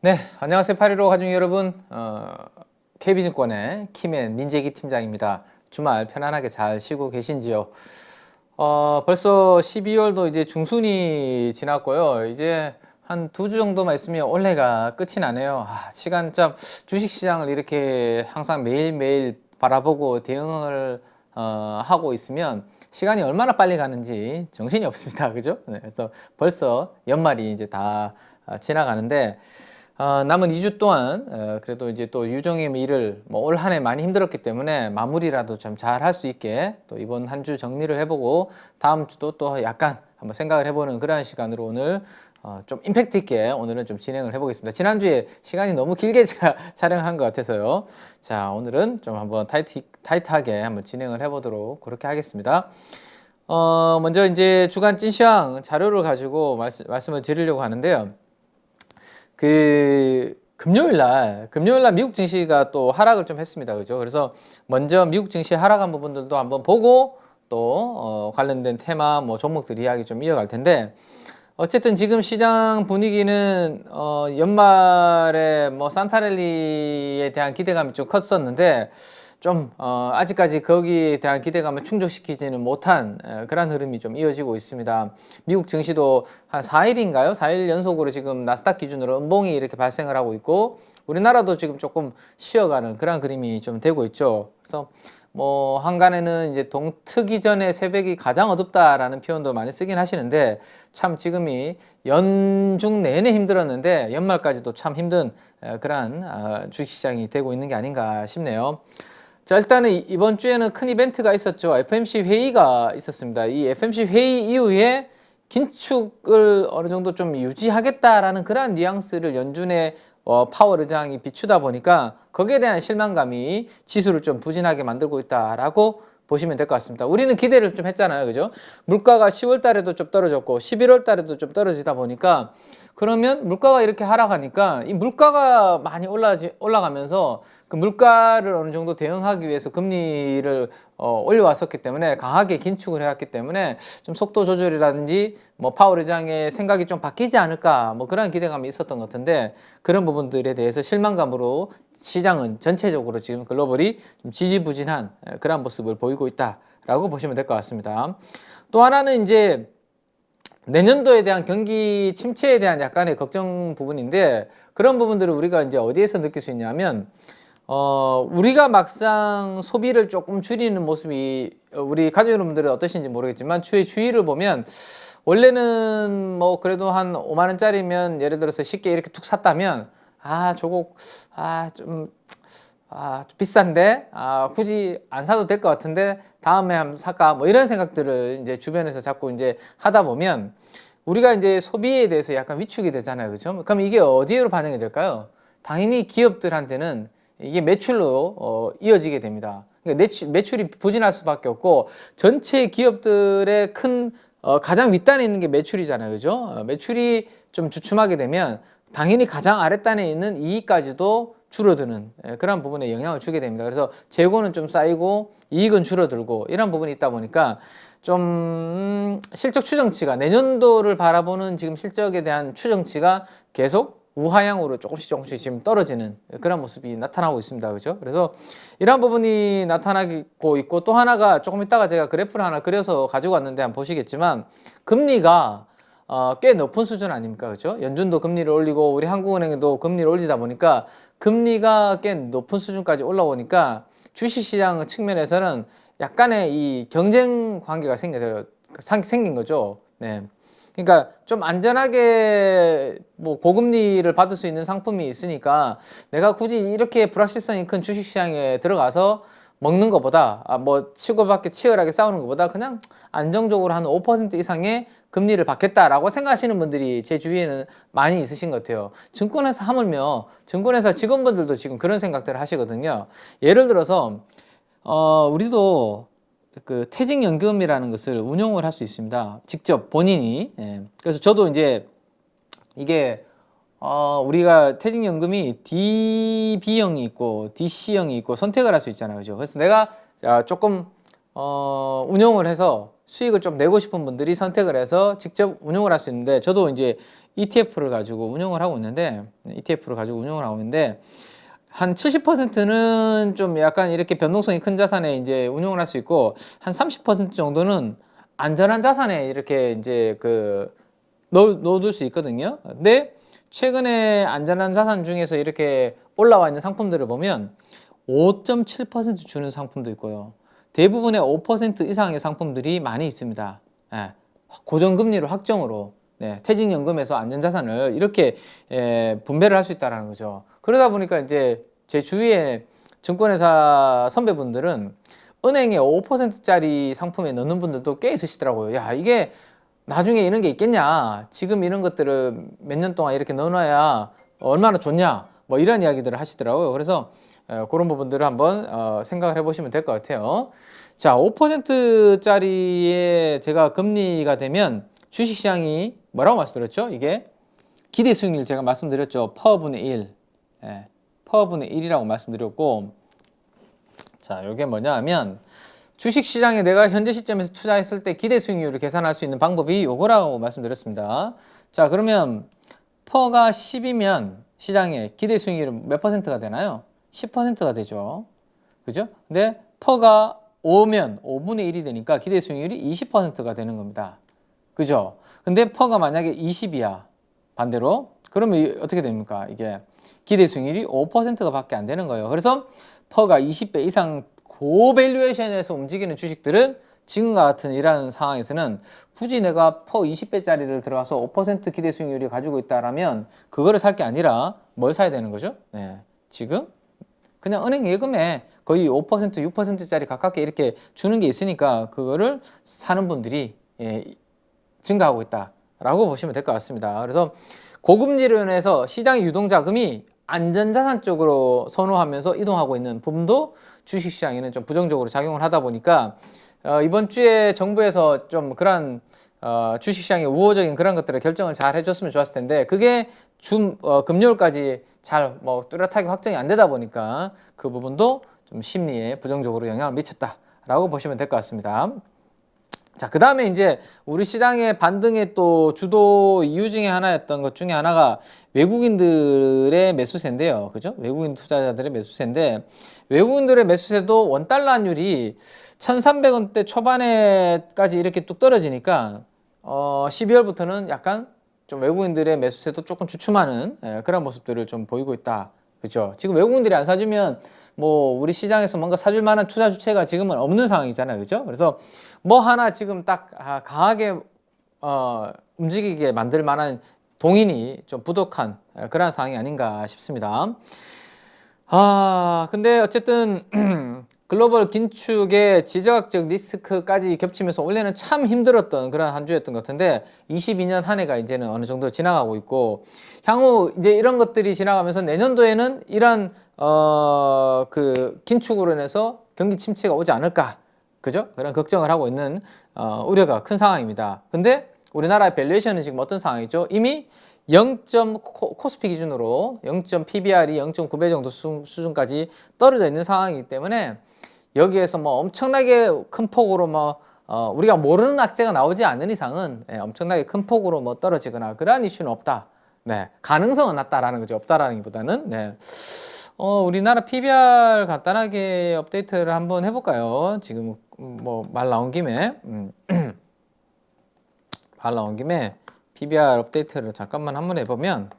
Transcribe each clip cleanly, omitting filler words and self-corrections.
네, 안녕하세요. 815 가족 여러분. KB증권의 김앤 민재기 팀장입니다. 주말 편안하게 잘 쉬고 계신지요? 벌써 12월도 이제 중순이 지났고요. 이제 한 2주 정도만 있으면 올해가 끝이 나네요. 시간 참 주식시장을 이렇게 항상 매일매일 바라보고 대응을 하고 있으면 시간이 얼마나 빨리 가는지 정신이 없습니다. 그죠? 네, 그래서 벌써 연말이 이제 다 지나가는데 남은 2주 동안 그래도 이제 또 유종의 일을 뭐 올 한 해 많이 힘들었기 때문에 마무리라도 좀 잘 할 수 있게 또 이번 한 주 정리를 해보고 다음 주도 또 약간 한번 생각을 해보는 그러한 시간으로 오늘 좀 임팩트 있게 오늘은 좀 진행을 해보겠습니다. 지난주에 시간이 너무 길게 제가 촬영한 것 같아서요. 자, 오늘은 좀 한번 타이트하게 한번 진행을 해보도록 그렇게 하겠습니다. 먼저 이제 주간 찐시황 자료를 가지고 말씀을 드리려고 하는데요. 금요일 날 미국 증시가 또 하락을 좀 했습니다. 그죠? 그래서 먼저 미국 증시 하락한 부분들도 한번 보고 또 관련된 테마 뭐 종목들 이야기 좀 이어갈 텐데, 어쨌든 지금 시장 분위기는 연말에 뭐 산타랠리에 대한 기대감이 좀 컸었는데 좀 아직까지 거기에 대한 기대감을 충족시키지는 못한 그런 흐름이 좀 이어지고 있습니다. 미국 증시도 한 4일인가요? 4일 연속으로 지금 나스닥 기준으로 음봉이 이렇게 발생을 하고 있고, 우리나라도 지금 조금 쉬어가는 그런 그림이 좀 되고 있죠. 그래서 뭐 한간에는 이제 동트기 전에 새벽이 가장 어둡다라는 표현도 많이 쓰긴 하시는데, 참 지금이 연중 내내 힘들었는데 연말까지도 참 힘든 그러한 주식시장이 되고 있는 게 아닌가 싶네요. 자, 일단은 이번 주에는 큰 이벤트가 있었죠. FMC 회의가 있었습니다. 이 FMC 회의 이후에 긴축을 어느 정도 좀 유지하겠다라는 그러한 뉘앙스를 연준의 파월 의장이 비추다 보니까 거기에 대한 실망감이 지수를 좀 부진하게 만들고 있다라고 보시면 될 것 같습니다. 우리는 기대를 좀 했잖아요. 그죠? 물가가 10월 달에도 좀 떨어졌고 11월 달에도 좀 떨어지다 보니까, 그러면 물가가 이렇게 하락하니까 이 물가가 많이 올라가면서 그 물가를 어느 정도 대응하기 위해서 금리를 올려왔었기 때문에, 강하게 긴축을 해왔기 때문에 좀 속도 조절이라든지 뭐 파월 의장의 생각이 좀 바뀌지 않을까 뭐 그런 기대감이 있었던 것 같은데, 그런 부분들에 대해서 실망감으로 시장은 전체적으로 지금 글로벌이 좀 지지부진한 그런 모습을 보이고 있다라고 보시면 될 것 같습니다. 또 하나는 이제 내년도에 대한 경기 침체에 대한 약간의 걱정 부분인데, 그런 부분들을 우리가 이제 어디에서 느낄 수 있냐면, 우리가 막상 소비를 조금 줄이는 모습이 우리 가족 여러분들은 어떠신지 모르겠지만 주위를 보면, 원래는 뭐 그래도 한 5만 원짜리면 예를 들어서 쉽게 이렇게 툭 샀다면, 저거 좀 비싼데 굳이 안 사도 될 것 같은데 다음에 한번 살까 뭐 이런 생각들을 이제 주변에서 자꾸 이제 하다 보면 우리가 이제 소비에 대해서 약간 위축이 되잖아요. 그죠? 그럼 이게 어디로 반영이 될까요? 당연히 기업들한테는 이게 매출로 이어지게 됩니다. 그러니까 매출이 부진할 수밖에 없고, 전체 기업들의 큰 가장 윗단에 있는 게 매출이잖아요. 그죠? 매출이 좀 주춤하게 되면 당연히 가장 아랫단에 있는 이익까지도 줄어드는 그런 부분에 영향을 주게 됩니다. 그래서 재고는 좀 쌓이고 이익은 줄어들고 이런 부분이 있다 보니까 좀 실적 추정치가, 내년도를 바라보는 지금 실적에 대한 추정치가 계속 우하향으로 조금씩 지금 떨어지는 그런 모습이 나타나고 있습니다. 그죠? 그래서 이런 부분이 나타나고 있고, 또 하나가 조금 이따가 제가 그래프를 하나 그려서 가지고 왔는데 한번 보시겠지만, 금리가 꽤 높은 수준 아닙니까? 그죠? 연준도 금리를 올리고 우리 한국은행도 금리를 올리다 보니까 금리가 꽤 높은 수준까지 올라오니까 주식시장 측면에서는 약간의 이 경쟁 관계가 생긴 거죠. 네. 그러니까 좀 안전하게 뭐 고금리를 받을 수 있는 상품이 있으니까 내가 굳이 이렇게 불확실성이 큰 주식시장에 들어가서 먹는 것보다 뭐 치고받게 치열하게 싸우는 것보다 그냥 안정적으로 한 5% 이상의 금리를 받겠다라고 생각하시는 분들이 제 주위에는 많이 있으신 것 같아요. 증권회사 하물며 증권회사 직원분들도 지금 그런 생각들을 하시거든요. 예를 들어서 우리도 그 퇴직연금이라는 것을 운용을 할 수 있습니다. 직접 본인이. 예. 그래서 저도 이제 이게 우리가 퇴직연금이 DB형이 있고 DC형이 있고 선택을 할 수 있잖아요. 그죠? 그래서 내가 조금 운용을 해서 수익을 좀 내고 싶은 분들이 선택을 해서 직접 운용을 할 수 있는데, 저도 이제 ETF를 가지고 운영을 하고 있는데 한 70%는 좀 약간 이렇게 변동성이 큰 자산에 이제 운용을 할 수 있고 한 30% 정도는 안전한 자산에 이렇게 이제 넣어둘 수 있거든요. 근데 최근에 안전한 자산 중에서 이렇게 올라와 있는 상품들을 보면 5.7% 주는 상품도 있고요. 대부분의 5% 이상의 상품들이 많이 있습니다. 예, 고정금리로 확정으로 퇴직연금에서 안전자산을 이렇게 분배를 할 수 있다는 거죠. 그러다 보니까 이제 제 주위에 증권회사 선배분들은 은행에 5%짜리 상품에 넣는 분들도 꽤 있으시더라고요. 야, 이게 나중에 이런 게 있겠냐? 지금 이런 것들을 몇 년 동안 이렇게 넣어놔야 얼마나 좋냐? 뭐 이런 이야기들을 하시더라고요. 그래서 그런 부분들을 한번 생각을 해보시면 될 것 같아요. 자, 5%짜리에 제가 금리가 되면 주식시장이 뭐라고 말씀드렸죠? 이게 기대 수익률 제가 말씀드렸죠. 퍼분의 1. 퍼분의 1이라고 말씀드렸고, 자, 이게 뭐냐 하면 주식시장에 내가 현재 시점에서 투자했을 때 기대 수익률을 계산할 수 있는 방법이 요거라고 말씀드렸습니다. 자, 그러면 퍼가 10이면 시장에 기대 수익률은 몇 퍼센트가 되나요? 10%가 되죠. 그죠? 근데 퍼가 5면 5분의 1이 되니까 기대 수익률이 20%가 되는 겁니다. 그죠? 근데 퍼가 만약에 20이야. 반대로. 그러면 어떻게 됩니까? 이게 기대 수익률이 5%가 밖에 안 되는 거예요. 그래서 퍼가 20배 이상 고밸류에이션에서 움직이는 주식들은 지금과 같은 이러한 상황에서는 굳이 내가 퍼 20배짜리를 들어가서 5% 기대 수익률이 가지고 있다라면 그거를 살 게 아니라 뭘 사야 되는 거죠? 지금 그냥 은행 예금에 거의 5%, 6%짜리 가깝게 이렇게 주는 게 있으니까 그거를 사는 분들이 증가하고 있다라고 보시면 될 것 같습니다. 그래서 고금리로 인해서 시장의 유동자금이 안전자산 쪽으로 선호하면서 이동하고 있는 부분도 주식시장에는 좀 부정적으로 작용을 하다 보니까 이번 주에 정부에서 좀 그런 주식시장의 우호적인 그런 것들을 결정을 잘 해줬으면 좋았을 텐데 그게 금요일까지 잘 뚜렷하게 확정이 안 되다 보니까 그 부분도 좀 심리에 부정적으로 영향을 미쳤다라고 보시면 될 것 같습니다. 자, 그 다음에 이제 우리 시장의 반등의 또 주도 이유 중에 하나였던 것 중에 하나가 외국인들의 매수세인데요. 그죠? 외국인 투자자들의 매수세인데 외국인들의 매수세도 원달러율이 1,300원대 초반에까지 이렇게 뚝 떨어지니까 12월부터는 약간 좀 외국인들의 매수세도 조금 주춤하는 그런 모습들을 좀 보이고 있다. 그죠? 지금 외국인들이 안 사주면 뭐 우리 시장에서 뭔가 사줄 만한 투자 주체가 지금은 없는 상황이잖아요. 그죠? 그래서 뭐 하나 지금 딱 강하게 움직이게 만들 만한 동인이 좀 부족한 그런 상황이 아닌가 싶습니다. 근데 어쨌든 글로벌 긴축의 지정학적 리스크까지 겹치면서 원래는 참 힘들었던 그런 한 주였던 것 같은데 22년 한 해가 이제는 어느 정도 지나가고 있고 향후 이제 이런 것들이 지나가면서 내년도에는 이런 그 긴축으로 인해서 경기 침체가 오지 않을까, 그죠? 그런 걱정을 하고 있는 우려가 큰 상황입니다. 근데 우리나라의 밸류에이션은 지금 어떤 상황이죠? 이미 0. 코스피 기준으로 0. PBR이 0.9배 정도 수준까지 떨어져 있는 상황이기 때문에 여기에서 뭐 엄청나게 큰 폭으로 우리가 모르는 악재가 나오지 않는 이상은 엄청나게 큰 폭으로 떨어지거나 그러한 이슈는 없다. 가능성은 낮다라는 거죠. 없다라는기보다는. 우리나라 PBR 간단하게 업데이트를 한번 해볼까요? 지금 뭐 말 나온 김에 PBR 업데이트를 잠깐만 한번 해보면,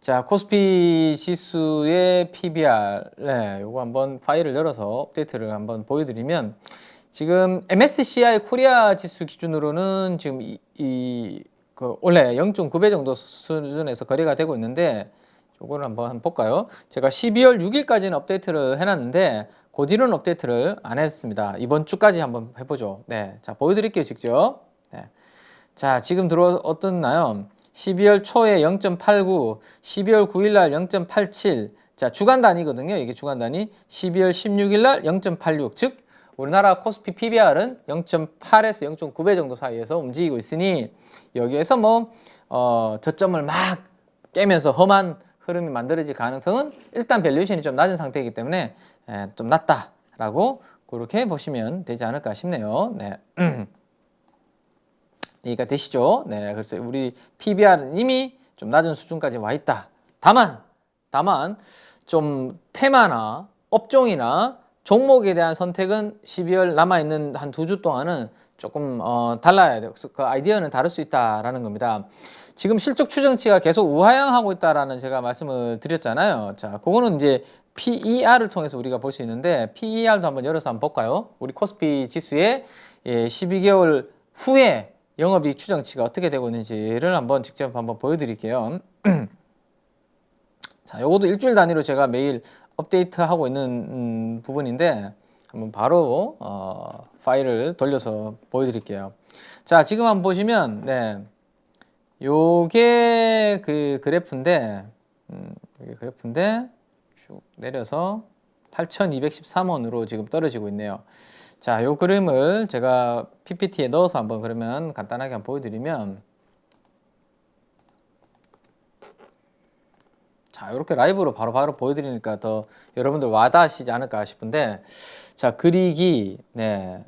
자, 코스피 지수의 PBR, 요거 한번 파일을 열어서 업데이트를 한번 보여드리면, 지금 MSCI 코리아 지수 기준으로는 지금 원래 0.9배 정도 수준에서 거래가 되고 있는데, 요거를 한번 볼까요? 제가 12월 6일까지는 업데이트를 해놨는데, 그 뒤로는 업데이트를 안 했습니다. 이번 주까지 한번 해보죠. 자, 보여드릴게요, 직접. 자, 지금 어떻나요? 12월 초에 0.89, 12월 9일 날 0.87. 자, 주간 단위거든요. 이게 주간 단위. 12월 16일 날 0.86. 즉 우리나라 코스피 PBR은 0.8에서 0.9배 정도 사이에서 움직이고 있으니 여기에서 저점을 막 깨면서 험한 흐름이 만들어질 가능성은 일단 밸류에이션이 좀 낮은 상태이기 때문에 좀 낮다라고 그렇게 보시면 되지 않을까 싶네요. 이해가 되시죠? 네, 그래서 우리 PBR은 이미 좀 낮은 수준까지 와 있다. 다만 좀 테마나 업종이나 종목에 대한 선택은 12월 남아있는 한 2주 동안은 조금 달라야 돼요. 그 아이디어는 다를 수 있다라는 겁니다. 지금 실적 추정치가 계속 우하향하고 있다라는 제가 말씀을 드렸잖아요. 자, 그거는 이제 PER을 통해서 우리가 볼 수 있는데 PER도 한번 열어서 한번 볼까요? 우리 코스피 지수의 12개월 후에 영업이익 추정치가 어떻게 되고 있는지를 한번 직접 한번 보여드릴게요. 자, 요것도 일주일 단위로 제가 매일 업데이트하고 있는 부분인데 한번 바로 파일을 돌려서 보여드릴게요. 자, 지금 한번 보시면 네, 요게 그 그래프인데 이게 그래프인데 쭉 내려서 8,213원으로 지금 떨어지고 있네요. 자, 요 그림을 제가 PPT에 넣어서 한번 그러면 간단하게 한번 보여드리면, 자, 이렇게 라이브로 바로바로 보여드리니까 더 여러분들 와닿으시지 않을까 싶은데, 자, 그리기, 네,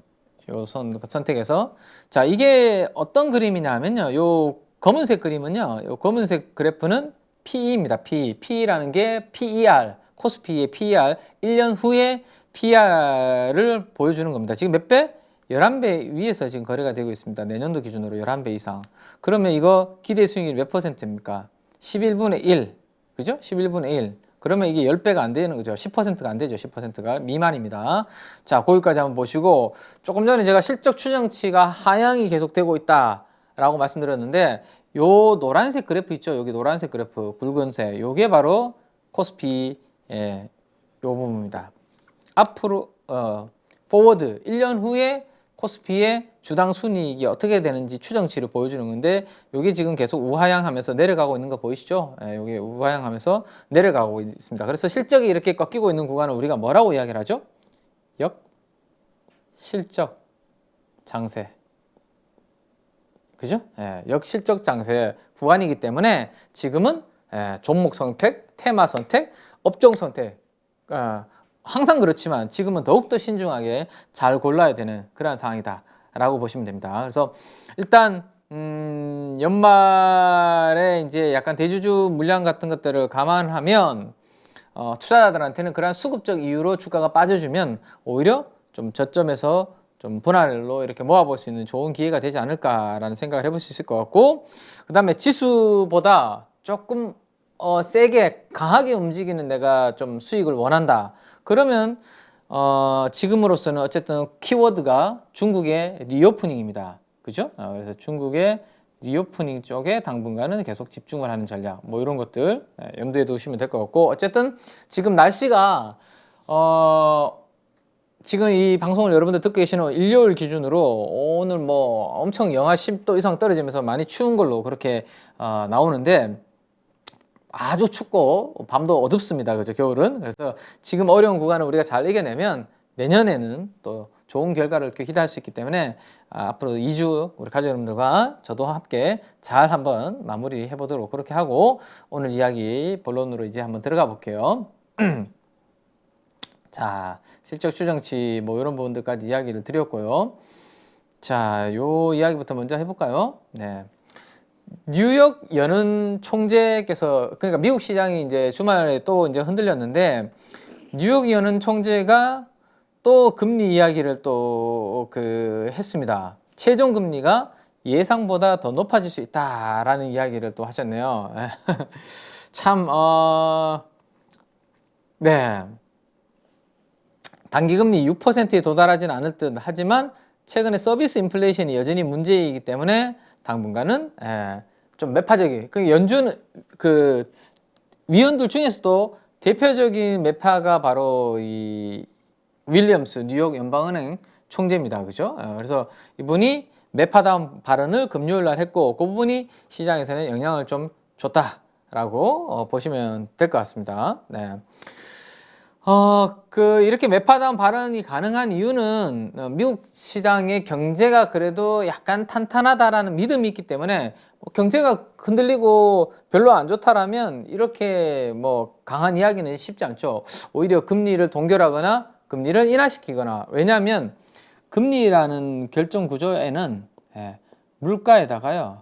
요 선택해서, 자, 이게 어떤 그림이냐면요, 요 검은색 그림은요, 요 검은색 그래프는 PE입니다. PE라는 게 PER, 코스피의 PER, 1년 후에 PER을 보여주는 겁니다. 지금 몇 배? 11배 위에서 지금 거래가 되고 있습니다. 내년도 기준으로 11배 이상. 그러면 이거 기대 수익률 몇 퍼센트입니까? 11분의 1. 그죠? 11분의 1. 그러면 이게 10배가 안 되는 거죠. 10%가 안 되죠. 10%가 미만입니다. 자, 거기까지 한번 보시고, 조금 전에 제가 실적 추정치가 하향이 계속되고 있다라고 말씀드렸는데, 요 노란색 그래프 있죠? 여기 노란색 그래프, 붉은색. 요게 바로 코스피, 요 부분입니다. 앞으로, 포워드, 1년 후에 코스피의 주당 순이익이 어떻게 되는지 추정치를 보여주는 건데, 이게 지금 계속 우하향하면서 내려가고 있는 거 보이시죠? 이게 우하향하면서 내려가고 있습니다. 그래서 실적이 이렇게 꺾이고 있는 구간을 우리가 뭐라고 이야기를 하죠? 역실적 장세. 그죠? 역실적 장세 구간이기 때문에 지금은 종목 선택, 테마 선택, 업종 선택, 항상 그렇지만 지금은 더욱더 신중하게 잘 골라야 되는 그런 상황이다 라고 보시면 됩니다. 그래서 일단 연말에 이제 약간 대주주 물량 같은 것들을 감안하면 투자자들한테는 그러한 수급적 이유로 주가가 빠져주면 오히려 좀 저점에서 좀 분할로 이렇게 모아볼 수 있는 좋은 기회가 되지 않을까라는 생각을 해볼 수 있을 것 같고, 그 다음에 지수보다 조금 세게 강하게 움직이는 내가 좀 수익을 원한다. 그러면 지금으로서는 어쨌든 키워드가 중국의 리오프닝입니다. 그죠? 그래서 중국의 리오프닝 쪽에 당분간은 계속 집중을 하는 전략, 뭐 이런 것들 염두에 두시면 될 것 같고, 어쨌든 지금 날씨가 지금 이 방송을 여러분들 듣고 계시는 일요일 기준으로 오늘 뭐 엄청 영하 10도 이상 떨어지면서 많이 추운 걸로 그렇게 나오는데, 아주 춥고 밤도 어둡습니다. 그죠? 겨울은. 그래서 지금 어려운 구간을 우리가 잘 이겨내면 내년에는 또 좋은 결과를 기대할 수 있기 때문에 앞으로 2주 우리 가족 여러분들과 저도 함께 잘 한번 마무리해 보도록 그렇게 하고, 오늘 이야기 본론으로 이제 한번 들어가 볼게요. 자, 실적 추정치 뭐 이런 부분들까지 이야기를 드렸고요. 자, 요 이야기부터 먼저 해볼까요? 네. 뉴욕 연은 총재께서, 그러니까 미국 시장이 이제 주말에 또 이제 흔들렸는데, 뉴욕 연은 총재가 또 금리 이야기를 또 했습니다. 최종 금리가 예상보다 더 높아질 수 있다라는 이야기를 또 하셨네요. 참, 네. 단기금리 6%에 도달하지는 않을 듯 하지만 최근에 서비스 인플레이션이 여전히 문제이기 때문에 당분간은 좀 매파적인, 그 연준 그 위원들 중에서도 대표적인 매파가 바로 이 윌리엄스 뉴욕 연방은행 총재입니다. 그죠? 그래서 이분이 매파다운 발언을 금요일 날 했고, 그 부분이 시장에서는 영향을 좀 줬다라고 보시면 될 것 같습니다. 네. 이렇게 매파다운 발언이 가능한 이유는 미국 시장의 경제가 그래도 약간 탄탄하다라는 믿음이 있기 때문에, 경제가 흔들리고 별로 안 좋다라면 이렇게 뭐 강한 이야기는 쉽지 않죠. 오히려 금리를 동결하거나 금리를 인하시키거나, 왜냐하면 금리라는 결정 구조에는 물가에다가요.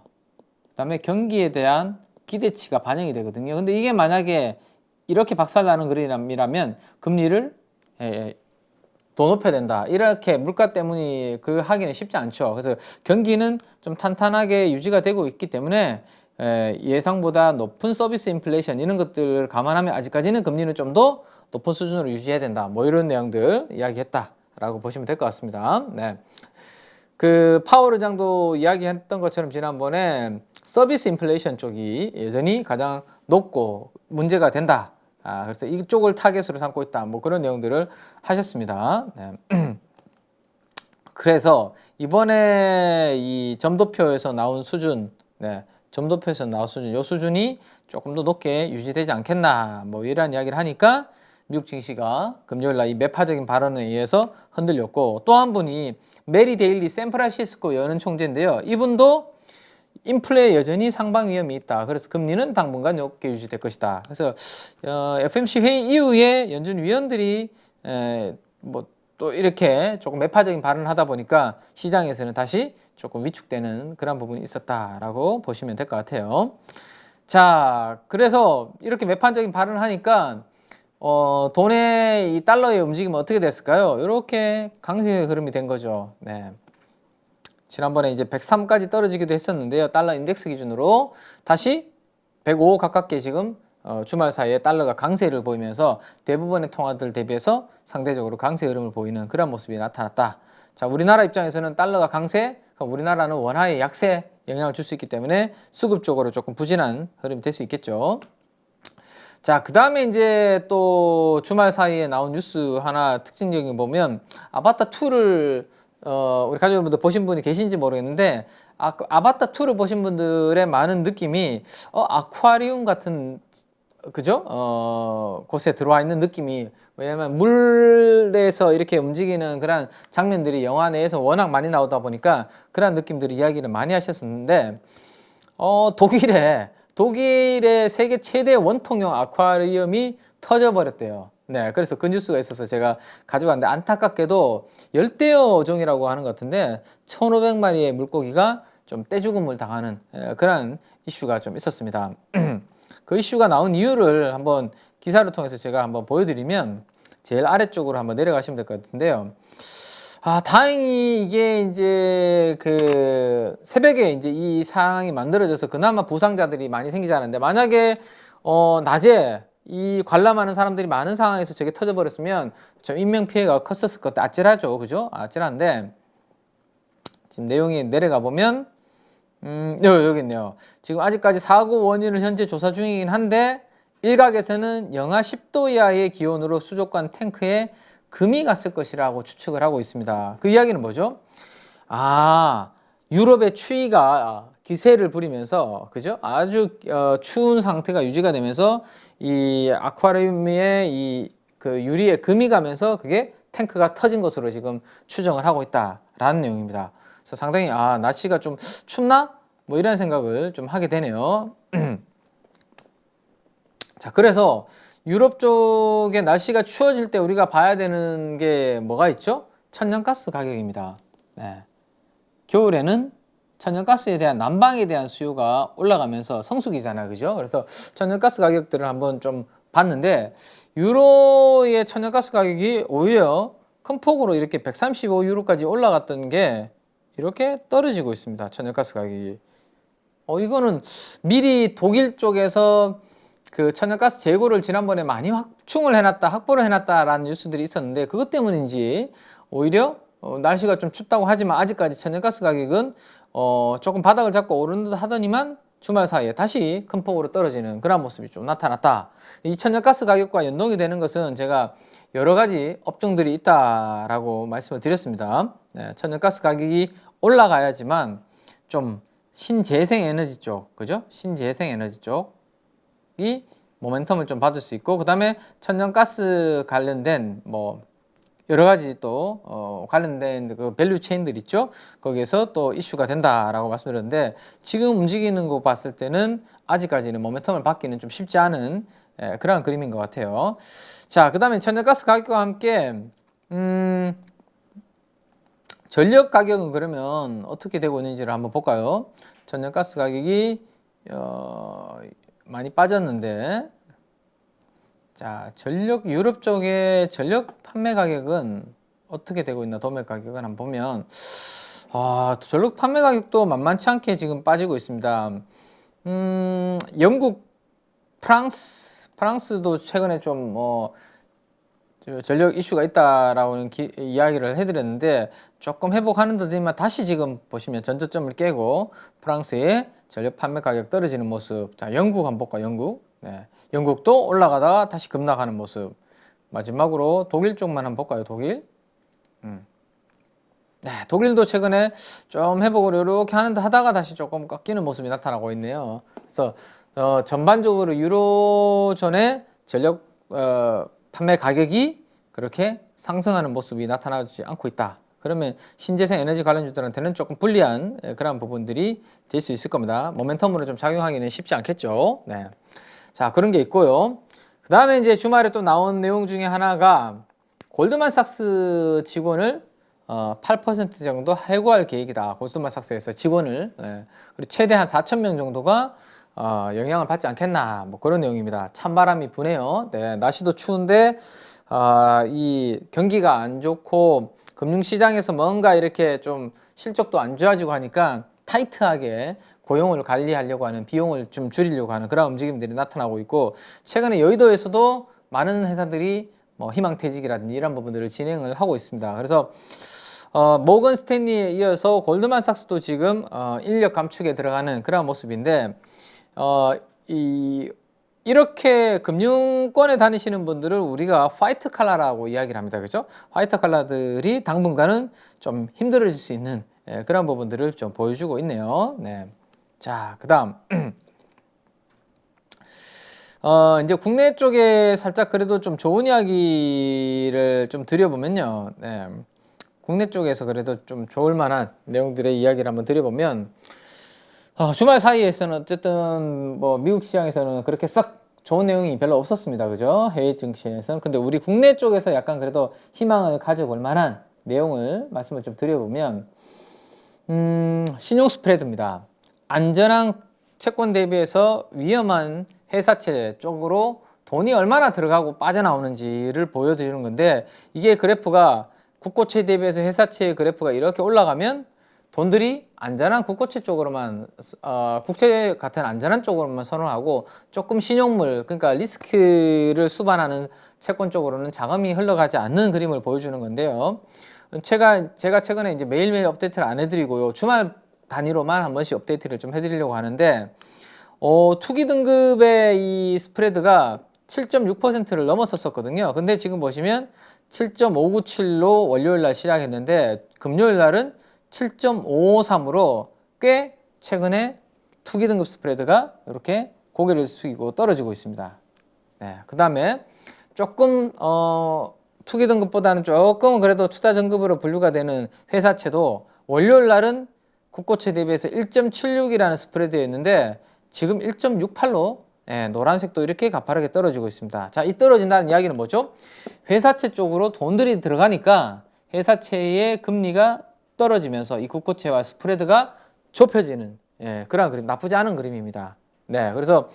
그다음에 경기에 대한 기대치가 반영이 되거든요. 근데 이게 만약에 이렇게 박살나는 그림이라면 금리를 더 높여야 된다. 이렇게 물가 때문이 그 하기는 쉽지 않죠. 그래서 경기는 좀 탄탄하게 유지가 되고 있기 때문에 예상보다 높은 서비스 인플레이션 이런 것들을 감안하면 아직까지는 금리는 좀 더 높은 수준으로 유지해야 된다. 뭐 이런 내용들 이야기했다라고 보시면 될 것 같습니다. 네. 그 파월 의장도 이야기했던 것처럼 지난번에 서비스 인플레이션 쪽이 여전히 가장 높고 문제가 된다. 그래서 이쪽을 타겟으로 삼고 있다. 뭐 그런 내용들을 하셨습니다. 네. 그래서 이번에 이 점도표에서 나온 수준, 점도표에서 나온 수준, 이 수준이 조금 더 높게 유지되지 않겠나. 뭐 이런 이야기를 하니까 미국 증시가 금요일 날 이 매파적인 발언에 의해서 흔들렸고, 또 한 분이 메리 데일리 샌프란시스코 연은 총재인데요. 이분도 인플레에 여전히 상방 위험이 있다. 그래서 금리는 당분간 높게 유지될 것이다. 그래서 FMC 회의 이후에 연준 위원들이 뭐 또 이렇게 조금 매파적인 발언을 하다 보니까 시장에서는 다시 조금 위축되는 그런 부분이 있었다라고 보시면 될 것 같아요. 자, 그래서 이렇게 매파적인 발언을 하니까 돈의 이 달러의 움직임은 어떻게 됐을까요? 이렇게 강세의 흐름이 된 거죠. 네. 지난번에 이제 103까지 떨어지기도 했었는데요. 달러 인덱스 기준으로 다시 105 가깝게 지금 주말 사이에 달러가 강세를 보이면서 대부분의 통화들 대비해서 상대적으로 강세 흐름을 보이는 그런 모습이 나타났다. 자, 우리나라 입장에서는 달러가 강세, 우리나라는 원화의 약세 영향을 줄 수 있기 때문에 수급적으로 조금 부진한 흐름이 될 수 있겠죠. 자, 그 다음에 이제 또 주말 사이에 나온 뉴스 하나 특징적인 거 보면 아바타2를 우리 가족 여러분들 보신 분이 계신지 모르겠는데 아바타2를 보신 분들의 많은 느낌이 아쿠아리움 같은 그죠? 곳에 들어와 있는 느낌이 왜냐면 물에서 이렇게 움직이는 그런 장면들이 영화 내에서 워낙 많이 나오다 보니까 그런 느낌들이 이야기를 많이 하셨었는데 독일의 세계 최대 원통형 아쿠아리움이 터져버렸대요. 네, 그래서 그 뉴스가 있어서 제가 가져왔는데 안타깝게도 열대어종이라고 하는 것 같은데 1,500마리의 물고기가 좀 떼죽음을 당하는 그런 이슈가 좀 있었습니다. 그 이슈가 나온 이유를 한번 기사를 통해서 제가 한번 보여드리면 제일 아래쪽으로 한번 내려가시면 될 것 같은데요. 다행히 이게 이제 그 새벽에 이제 이 상황이 만들어져서 그나마 부상자들이 많이 생기지 않았는데 만약에 낮에 이 관람하는 사람들이 많은 상황에서 저게 터져버렸으면 좀 인명 피해가 컸었을 것 같아. 아찔하죠, 그죠? 아찔한데 지금 내용이 내려가 보면 여기 있네요. 지금 아직까지 사고 원인을 현재 조사 중이긴 한데 일각에서는 영하 10도 이하의 기온으로 수족관 탱크에 금이 갔을 것이라고 추측을 하고 있습니다. 그 이야기는 뭐죠? 유럽의 추위가 기세를 부리면서 그죠? 아주 추운 상태가 유지가 되면서 이 아쿠아리움에 이 그 유리에 금이 가면서 그게 탱크가 터진 것으로 지금 추정을 하고 있다라는 내용입니다. 그래서 상당히 날씨가 좀 춥나? 뭐 이런 생각을 좀 하게 되네요. 자, 그래서 유럽 쪽의 날씨가 추워질 때 우리가 봐야 되는 게 뭐가 있죠? 천연가스 가격입니다. 네. 겨울에는 천연가스에 대한 난방에 대한 수요가 올라가면서 성수기잖아요, 그죠? 그래서 천연가스 가격들을 한번 좀 봤는데 유로의 천연가스 가격이 오히려 큰 폭으로 이렇게 135유로까지 올라갔던 게 이렇게 떨어지고 있습니다. 천연가스 가격이. 이거는 미리 독일 쪽에서 그 천연가스 재고를 지난번에 많이 확충을 해놨다, 확보를 해놨다라는 뉴스들이 있었는데 그것 때문인지 오히려 날씨가 좀 춥다고 하지만 아직까지 천연가스 가격은 조금 바닥을 잡고 오르는 듯 하더니만 주말 사이에 다시 큰 폭으로 떨어지는 그런 모습이 좀 나타났다. 이 천연가스 가격과 연동이 되는 것은 제가 여러 가지 업종들이 있다라고 말씀을 드렸습니다. 네, 천연가스 가격이 올라가야지만 좀 신재생 에너지 쪽, 그죠? 신재생 에너지 쪽이 모멘텀을 좀 받을 수 있고, 그 다음에 천연가스 관련된 뭐 여러 가지 또 관련된 그 밸류 체인들 있죠. 거기에서 또 이슈가 된다라고 말씀드렸는데 지금 움직이는 거 봤을 때는 아직까지는 모멘텀을 받기는 좀 쉽지 않은 그런 그림인 것 같아요. 자, 그 다음에 천연가스 가격과 함께 전력 가격은 그러면 어떻게 되고 있는지를 한번 볼까요? 천연가스 가격이 많이 빠졌는데, 자, 전력 유럽 쪽의 전력 판매 가격은 어떻게 되고 있나, 도매 가격은 한번 보면, 전력 판매 가격도 만만치 않게 지금 빠지고 있습니다. 영국, 프랑스도 최근에 좀 전력 이슈가 있다라고는 이야기를 해드렸는데, 조금 회복하는 듯이지만 다시 지금 보시면 전저점을 깨고 프랑스의 전력 판매 가격 떨어지는 모습. 자, 영국 한번 볼까요? 영국. 네. 영국도 올라가다가 다시 급락하는 모습. 마지막으로 독일 쪽만 한번 볼까요? 독일. 네, 독일도 최근에 좀 회복을 이렇게 하는데 하다가 다시 조금 꺾이는 모습이 나타나고 있네요. 그래서 전반적으로 유로존의 전력 판매 가격이 그렇게 상승하는 모습이 나타나지 않고 있다. 그러면 신재생 에너지 관련주들한테는 조금 불리한 그런 부분들이 될 수 있을 겁니다. 모멘텀으로 좀 작용하기는 쉽지 않겠죠. 네. 자, 그런 게 있고요. 그 다음에 이제 주말에 또 나온 내용 중에 하나가 골드만삭스 직원을 8% 정도 해고할 계획이다. 골드만삭스에서 직원을. 그리고 최대한 4,000명 정도가 영향을 받지 않겠나, 뭐 그런 내용입니다. 찬바람이 부네요. 네, 날씨도 추운데 이 경기가 안 좋고 금융시장에서 뭔가 이렇게 좀 실적도 안 좋아지고 하니까 타이트하게 고용을 관리하려고 하는, 비용을 좀 줄이려고 하는 그런 움직임들이 나타나고 있고, 최근에 여의도에서도 많은 회사들이 뭐 희망퇴직이라든지 이런 부분들을 진행을 하고 있습니다. 그래서 모건 스탠리에 이어서 골드만삭스도 지금 인력 감축에 들어가는 그런 모습인데, 이렇게 금융권에 다니시는 분들을 우리가 화이트 칼라라고 이야기를 합니다. 그죠? 화이트 칼라들이 당분간은 좀 힘들어질 수 있는 그런 부분들을 좀 보여주고 있네요. 네. 자, 그 다음. 이제 국내 쪽에 살짝 그래도 좀 좋은 이야기를 좀 드려보면요. 네. 국내 쪽에서 그래도 좀 좋을 만한 내용들의 이야기를 한번 드려보면, 주말 사이에서는 어쨌든 뭐 미국 시장에서는 그렇게 썩 좋은 내용이 별로 없었습니다. 그죠? 해외 증시에서는. 근데 우리 국내 쪽에서 약간 그래도 희망을 가져볼 만한 내용을 말씀을 좀 드려보면, 신용 스프레드입니다. 안전한 채권 대비해서 위험한 회사채 쪽으로 돈이 얼마나 들어가고 빠져나오는지를 보여드리는 건데, 이게 그래프가 국고채 대비해서 회사채의 그래프가 이렇게 올라가면 돈들이 안전한 국고채 쪽으로만, 국채 같은 안전한 쪽으로만 선호하고, 조금 신용물, 그러니까 리스크를 수반하는 채권 쪽으로는 자금이 흘러가지 않는 그림을 보여주는 건데요. 제가 최근에 이제 매일매일 업데이트를 안 해드리고요, 주말 단위로만 한 번씩 업데이트를 좀 해드리려고 하는데, 투기 등급의 이 스프레드가 7.6%를 넘었었거든요. 근데 지금 보시면 7.597로 월요일 날 시작했는데, 금요일 날은 7.553으로 꽤 최근에 투기 등급 스프레드가 이렇게 고개를 숙이고 떨어지고 있습니다. 네, 그 다음에 조금 투기 등급보다는 조금은 그래도 투자 등급으로 분류가 되는 회사채도 월요일 날은 국고채 대비해서 1.76이라는 스프레드였는데 지금 1.68로 노란색도 이렇게 가파르게 떨어지고 있습니다. 자, 이 떨어진다는 이야기는 뭐죠? 회사채 쪽으로 돈들이 들어가니까 회사채의 금리가 떨어지면서 이 국고채와 스프레드가 좁혀지는 그런 그림, 나쁘지 않은 그림입니다. 네, 그래서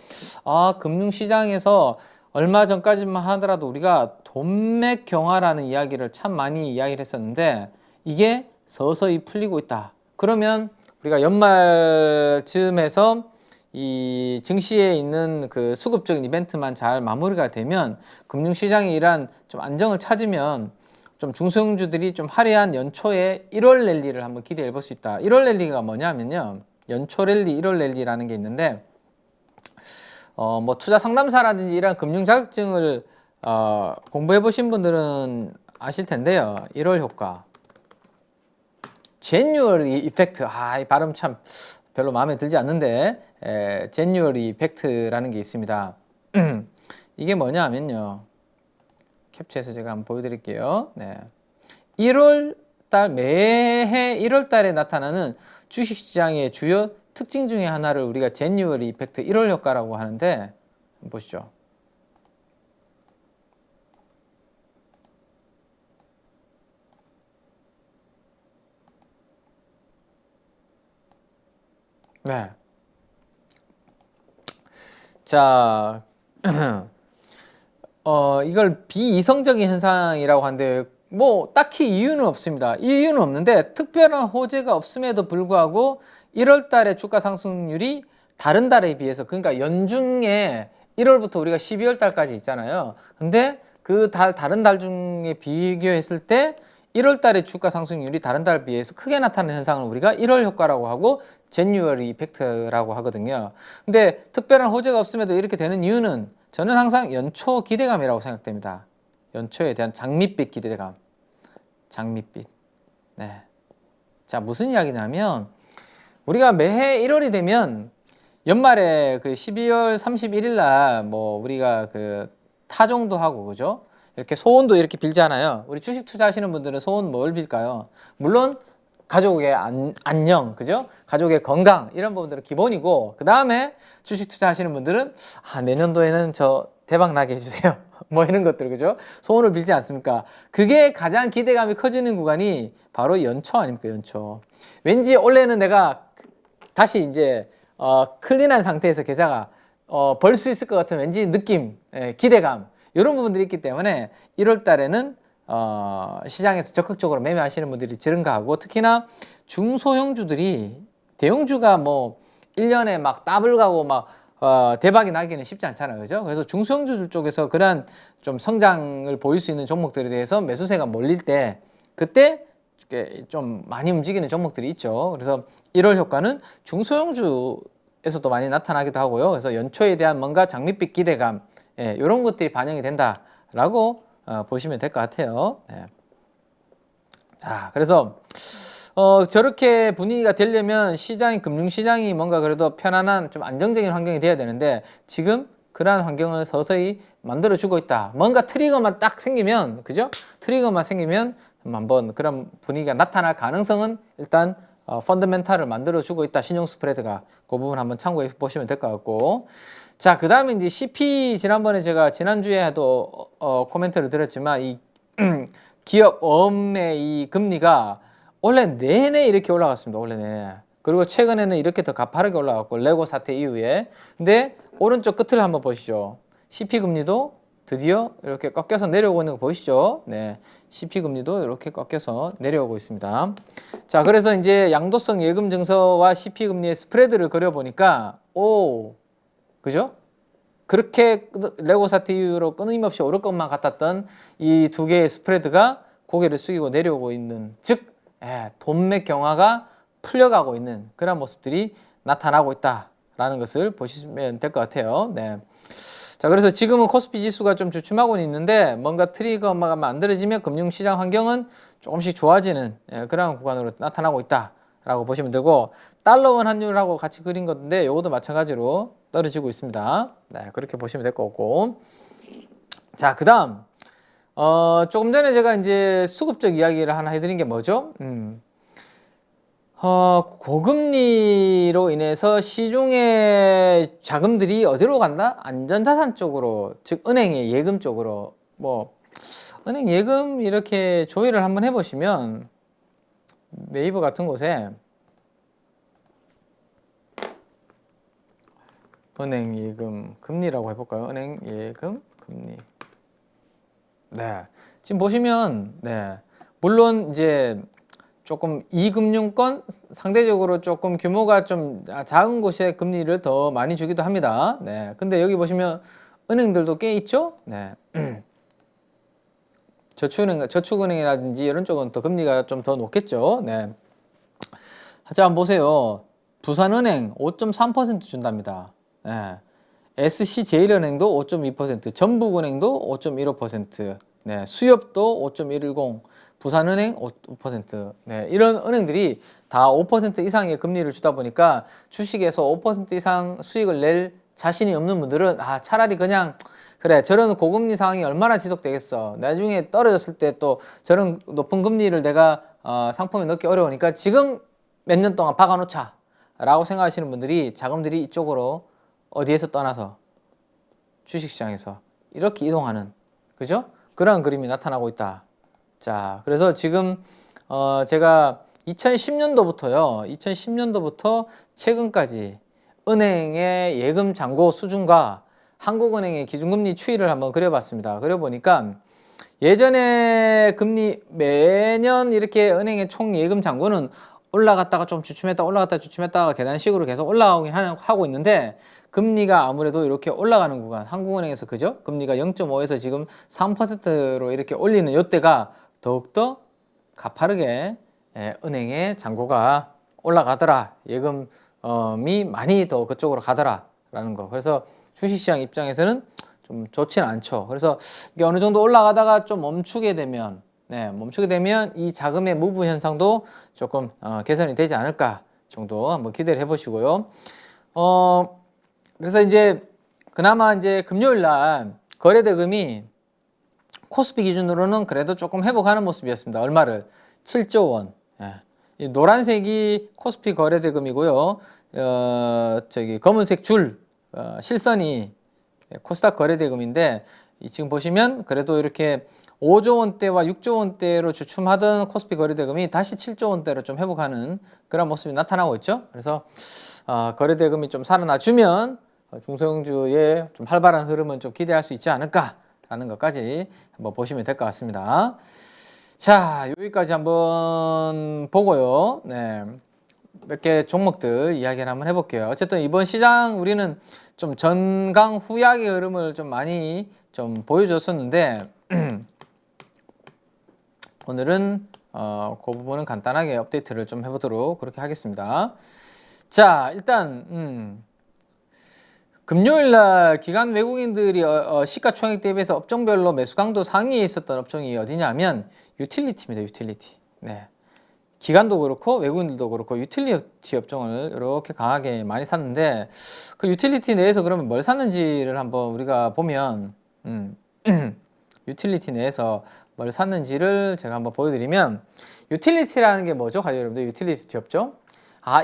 금융시장에서 얼마 전까지만 하더라도 우리가 돈맥 경화라는 이야기를 참 많이 이야기를 했었는데, 이게 서서히 풀리고 있다. 그러면 우리가 연말쯤에서 이 증시에 있는 그 수급적인 이벤트만 잘 마무리가 되면 금융시장이 이러한 좀 안정을 찾으면 좀 중소형주들이 좀 화려한 연초에 1월 랠리를 한번 기대해 볼 수 있다. 1월 랠리가 뭐냐면요, 연초 랠리 1월 랠리라는 게 있는데, 뭐 투자 상담사라든지 이런 금융 자격증을 공부해 보신 분들은 아실 텐데요. 1월 효과, 제뉴얼리 이펙트. 이 발음 참 별로 마음에 들지 않는데, 제뉴얼리 이펙트라는 게 있습니다. 이게 뭐냐 하면요, 캡처해서 제가 한번 보여드릴게요. 네. 1월 달, 매해 1월 달에 나타나는 주식시장의 주요 특징 중에 하나를 우리가 제뉴얼리 이펙트 1월 효과라고 하는데, 한번 보시죠. 네. 자, 이걸 비이성적인 현상이라고 하는데 뭐 딱히 이유는 없습니다. 이유는 없는데 특별한 호재가 없음에도 불구하고 1월 달에 주가 상승률이 다른 달에 비해서, 그러니까 연중에 1월부터 우리가 12월 달까지 있잖아요. 근데 그 다른 달 중에 비교했을 때 1월 달에 주가 상승률이 다른 달에 비해서 크게 나타나는 현상을 우리가 1월 효과라고 하고 제뉴얼리 이펙트라고 하거든요. 근데 특별한 호재가 없음에도 이렇게 되는 이유는 저는 항상 연초 기대감이라고 생각됩니다. 연초에 대한 장밋빛 기대감. 장밋빛. 네. 자, 무슨 이야기냐면 우리가 매해 1월이 되면 연말에 그 12월 31일 날 뭐 우리가 그 타종도 하고, 그죠? 이렇게 소원도 이렇게 빌잖아요. 우리 주식 투자하시는 분들은 소원 뭘 빌까요? 물론 가족의 안녕, 그죠? 가족의 건강, 이런 부분들은 기본이고, 그 다음에 주식 투자하시는 분들은 내년도에는 저 대박 나게 해주세요. 뭐 이런 것들, 그죠? 소원을 빌지 않습니까? 그게 가장 기대감이 커지는 구간이 바로 연초 아닙니까? 연초. 왠지 올해는 내가 다시 이제 클린한 상태에서 계좌가 벌 수 있을 것 같은 왠지 느낌, 기대감, 이런 부분들이 있기 때문에 1월 달에는 시장에서 적극적으로 매매하시는 분들이 증가하고, 특히나 중소형주들이, 대형주가 뭐 1년에 막 더블 가고 막 대박이 나기는 쉽지 않잖아요, 그죠? 그래서 중소형주들 쪽에서 그러한 좀 성장을 보일 수 있는 종목들에 대해서 매수세가 몰릴 때, 그때 좀 많이 움직이는 종목들이 있죠. 그래서 1월 효과는 중소형주에서도 많이 나타나기도 하고요. 그래서 연초에 대한 뭔가 장밋빛 기대감, 이런 것들이 반영이 된다라고 보시면 될 것 같아요. 네. 자, 그래서 저렇게 분위기가 되려면 금융시장이 뭔가 그래도 편안한 좀 안정적인 환경이 돼야 되는데, 지금 그러한 환경을 서서히 만들어주고 있다. 뭔가 트리거만 딱 생기면, 그죠? 트리거만 생기면 한번 그런 분위기가 나타날 가능성은 일단 펀더멘탈을 만들어주고 있다. 신용 스프레드가. 그 부분 한번 참고해 보시면 될 것 같고. 자, 그 다음에 이제 CP, 지난번에 제가 지난주에도 코멘트를 드렸지만, 이 기업 어음의 이 금리가 원래 내내 이렇게 올라갔습니다. 원래 내내. 그리고 최근에는 이렇게 더 가파르게 올라갔고, 레고 사태 이후에. 근데 오른쪽 끝을 한번 보시죠. CP 금리도 드디어 이렇게 꺾여서 내려오고 있는 거 보이시죠? 네. CP 금리도 이렇게 꺾여서 내려오고 있습니다. 자, 그래서 이제 양도성 예금 증서와 CP 금리의 스프레드를 그려보니까, 그죠? 그렇게 레고 사태 이후로 끊임없이 오를 것만 같았던 이 두 개의 스프레드가 고개를 숙이고 내려오고 있는, 즉 돈맥 경화가 풀려가고 있는 그런 모습들이 나타나고 있다라는 것을 보시면 될 것 같아요. 네. 자, 그래서 지금은 코스피 지수가 좀 주춤하고는 있는데, 뭔가 트리거가 만들어지면 금융시장 환경은 조금씩 좋아지는 그런 구간으로 나타나고 있다라고 보시면 되고, 달러원 환율하고 같이 그린 건데 이것도 마찬가지로 떨어지고 있습니다. 네, 그렇게 보시면 될 거고. 자, 그 다음 조금 전에 제가 이제 수급적 이야기를 하나 해드린 게 뭐죠? 고금리로 인해서 시중의 자금들이 어디로 간다? 안전자산 쪽으로, 즉 은행의 예금 쪽으로. 뭐 은행 예금 이렇게 조회를 한번 해보시면, 네이버 같은 곳에 은행 예금 금리라고 해볼까요? 은행 예금 금리. 네, 지금 보시면, 네, 물론 이제 조금 이금융권, 상대적으로 조금 규모가 좀 작은 곳에 금리를 더 많이 주기도 합니다. 네, 근데 여기 보시면 은행들도 꽤 있죠. 네. 저축은행이라든지 이런 쪽은 더 금리가 좀 더 높겠죠. 네. 자, 한번 보세요. 두산은행 5.3% 준답니다. 네. SC제일은행도 5.2%, 전북은행도 5.15%, 네, 수협도 5.10%, 부산은행 5%, 네, 이런 은행들이 다 5% 이상의 금리를 주다 보니까 주식에서 5% 이상 수익을 낼 자신이 없는 분들은 차라리 그냥, 그래, 저런 고금리 상황이 얼마나 지속되겠어, 나중에 떨어졌을 때 또 저런 높은 금리를 내가 상품에 넣기 어려우니까 지금 몇 년 동안 박아놓자 라고 생각하시는 분들이, 자금들이 이쪽으로 어디에서 떠나서 주식시장에서 이렇게 이동하는, 그죠? 그런 그림이 나타나고 있다. 자, 그래서 지금 제가 2010년도부터 최근까지 은행의 예금 잔고 수준과 한국은행의 기준금리 추이를 한번 그려봤습니다. 그려보니까 예전에 금리 매년 이렇게 은행의 총 예금 잔고는 올라갔다가 좀 주춤했다 올라갔다가 주춤했다가 계단식으로 계속 올라오긴 하고 있는데, 금리가 아무래도 이렇게 올라가는 구간, 한국은행에서 그죠? 금리가 0.5에서 지금 3%로 이렇게 올리는 이때가 더욱더 가파르게 은행의 잔고가 올라가더라, 예금이 많이 더 그쪽으로 가더라 라는 거. 그래서 주식시장 입장에서는 좀 좋지는 않죠. 그래서 이게 어느 정도 올라가다가 좀 멈추게 되면 이 자금의 무브 현상도 조금 개선이 되지 않을까 정도 한번 기대를 해보시고요. 그래서 이제 그나마 이제 금요일 날 거래대금이 코스피 기준으로는 그래도 조금 회복하는 모습이었습니다. 얼마를? 7조 원. 이 노란색이 코스피 거래대금이고요. 검은색 줄 실선이 코스닥 거래대금인데, 지금 보시면 그래도 이렇게 5조 원대와 6조 원대로 주춤하던 코스피 거래대금이 다시 7조 원대로 좀 회복하는 그런 모습이 나타나고 있죠. 그래서 거래대금이 좀 살아나주면 중소형주의 좀 활발한 흐름은 좀 기대할 수 있지 않을까라는 것까지 한번 보시면 될 것 같습니다. 자, 여기까지 한번 보고요. 네. 몇 개 종목들 이야기를 한번 해볼게요. 어쨌든 이번 시장 우리는 좀 전강 후약의 흐름을 좀 많이 좀 보여줬었는데 오늘은 그 부분은 간단하게 업데이트를 좀 해보도록 그렇게 하겠습니다. 자, 일단 금요일날 기관 외국인들이 시가총액 대비해서 업종별로 매수 강도 상위에 있었던 업종이 어디냐면 유틸리티입니다. 유틸리티. 네. 기관도 그렇고 외국인들도 그렇고 유틸리티 업종을 이렇게 강하게 많이 샀는데, 그 유틸리티 내에서 그러면 뭘 샀는지를 한번 우리가 보면 유틸리티 내에서 뭘 샀는지를 제가 한번 보여드리면, 유틸리티라는 게 뭐죠? 가족 여러분들, 유틸리티 업종.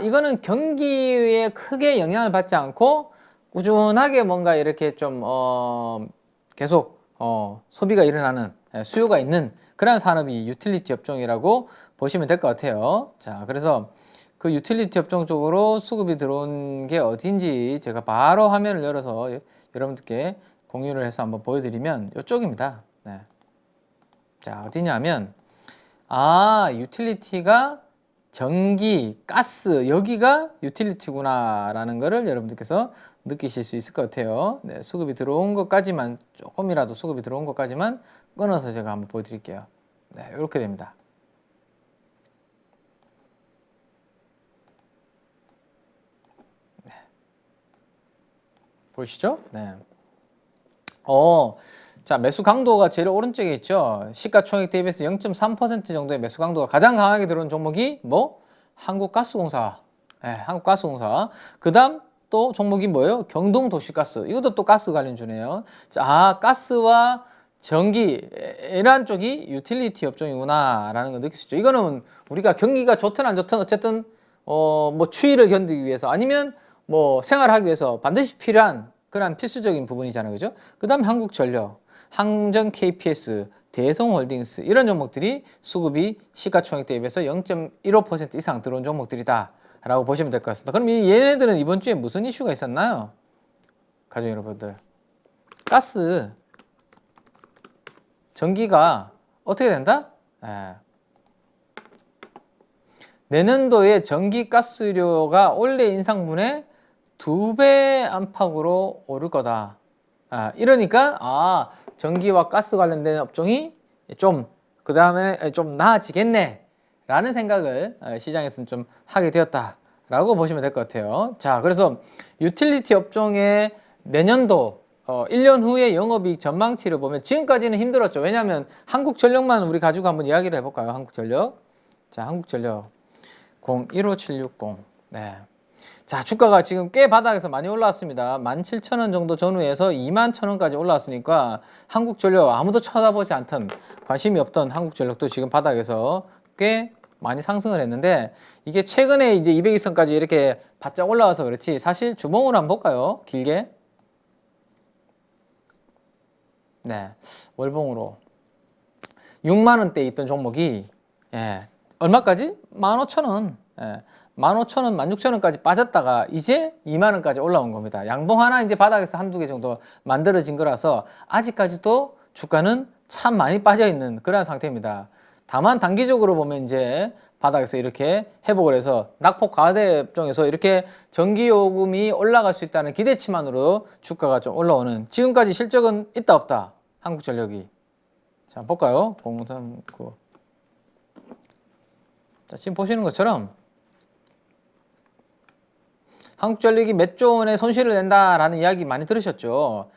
이거는 경기에 크게 영향을 받지 않고 꾸준하게 뭔가 이렇게 좀 계속 소비가 일어나는, 수요가 있는 그런 산업이 유틸리티 업종이라고 보시면 될 것 같아요. 자, 그래서 그 유틸리티 업종 쪽으로 수급이 들어온 게 어딘지 제가 바로 화면을 열어서 여러분들께 공유를 해서 한번 보여드리면 이쪽입니다. 네. 자, 어디냐면 유틸리티가 전기, 가스, 여기가 유틸리티구나 라는 거를 여러분들께서 느끼실 수 있을 것 같아요. 네, 수급이 들어온 것까지만, 조금이라도 수급이 들어온 것까지만 끊어서 제가 한번 보여드릴게요. 네, 이렇게 됩니다. 네. 보이시죠? 네. 자, 매수 강도가 제일 오른쪽에 있죠. 시가총액 대비해서 0.3% 정도의 매수 강도가 가장 강하게 들어온 종목이 한국가스공사. 네, 한국가스공사. 그 다음 또 종목이 뭐예요? 경동도시가스. 이것도 또 가스 관련주네요. 자, 가스와 전기, 이러한 쪽이 유틸리티 업종이구나 라는 걸 느낄 수 있죠. 이거는 우리가 경기가 좋든 안 좋든 어쨌든 추위를 견디기 위해서, 아니면 생활하기 위해서 반드시 필요한 그런 필수적인 부분이잖아요. 그죠? 그 다음에 한국전력, 항전 KPS, 대성홀딩스, 이런 종목들이 수급이 시가총액 대비해서 0.15% 이상 들어온 종목들이다 라고 보시면 될 것 같습니다. 그럼 얘네들은 이번 주에 무슨 이슈가 있었나요? 가족 여러분들, 가스, 전기가 어떻게 된다? 내년도에 전기 가스료가 올해 인상분의 2배 안팎으로 오를 거다. 이러니까 전기와 가스 관련된 업종이 좀 그 다음에 좀 나아지겠네 라는 생각을 시장에서는 좀 하게 되었다 라고 보시면 될 것 같아요. 자, 그래서 유틸리티 업종의 내년도 1년 후에 영업이익 전망치를 보면 지금까지는 힘들었죠. 왜냐하면 한국전력만 우리 가지고 한번 이야기를 해볼까요? 한국전력. 자, 한국전력 015760. 네. 자, 주가가 지금 꽤 바닥에서 많이 올라왔습니다. 17,000원 정도 전후에서 21,000원까지 올라왔으니까 한국전력, 아무도 쳐다보지 않던, 관심이 없던 한국전력도 지금 바닥에서 꽤 많이 상승을 했는데, 이게 최근에 이제 200일선까지 이렇게 바짝 올라와서 그렇지, 사실 주봉으로 한번 볼까요? 길게. 네, 월봉으로 6만원대에 있던 종목이 얼마까지? 15,000원. 15,000원, 16,000원까지 빠졌다가 이제 20,000원까지 올라온 겁니다. 양봉 하나 이제 바닥에서 한두 개 정도 만들어진 거라서 아직까지도 주가는 참 많이 빠져 있는 그런 상태입니다. 다만 단기적으로 보면 이제 바닥에서 이렇게 회복을 해서 낙폭 과대 업종에서 이렇게 전기요금이 올라갈 수 있다는 기대치만으로 주가가 좀 올라오는, 지금까지 실적은 있다 없다 한국전력이. 자 볼까요? 039. 자, 지금 보시는 것처럼 한국전력이 몇 조 원의 손실을 낸다라는 이야기 많이 들으셨죠.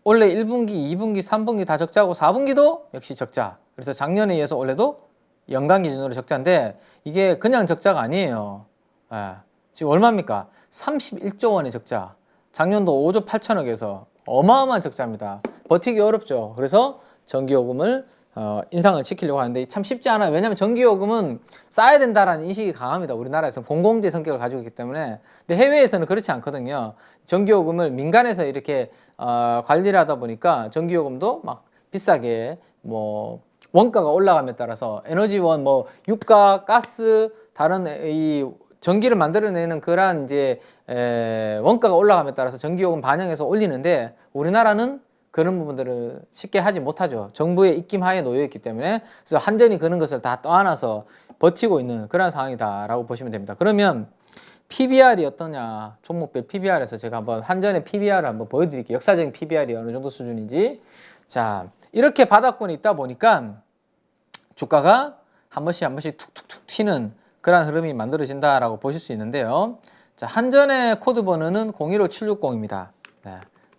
올해 1분기, 2분기, 3분기 다 적자고 4분기도 역시 적자. 그래서 작년에 이어서 올해도 연간 기준으로 적자인데 이게 그냥 적자가 아니에요. 예. 지금 얼마입니까? 31조 원의 적자. 작년도 5조 8천억에서 어마어마한 적자입니다. 버티기 어렵죠. 그래서 전기요금을 인상을 시키려고 하는데 참 쉽지 않아요. 왜냐하면 전기요금은 쌓아야 된다라는 인식이 강합니다. 우리나라에서 공공재 성격을 가지고 있기 때문에. 근데 해외에서는 그렇지 않거든요. 전기요금을 민간에서 이렇게 관리를 하다 보니까 전기요금도 막 비싸게, 뭐 원가가 올라감에 따라서 에너지원, 뭐 유가, 가스, 다른 이 전기를 만들어내는 그러한 이제 원가가 올라감에 따라서 전기요금 반영해서 올리는데 우리나라는 그런 부분들을 쉽게 하지 못하죠. 정부의 입김하에 놓여 있기 때문에. 그래서 한전이 그런 것을 다 떠안아서 버티고 있는 그런 상황이다라고 보시면 됩니다. 그러면 PBR이 어떠냐, 종목별 PBR에서 제가 한번 한전의 PBR을 한번 보여드릴게요. 역사적인 PBR이 어느 정도 수준인지. 자, 이렇게 바닥권이 있다 보니까 주가가 한 번씩 툭툭툭 튀는 그런 흐름이 만들어진다라고 보실 수 있는데요. 자, 한전의 코드 번호는 015760입니다. 네.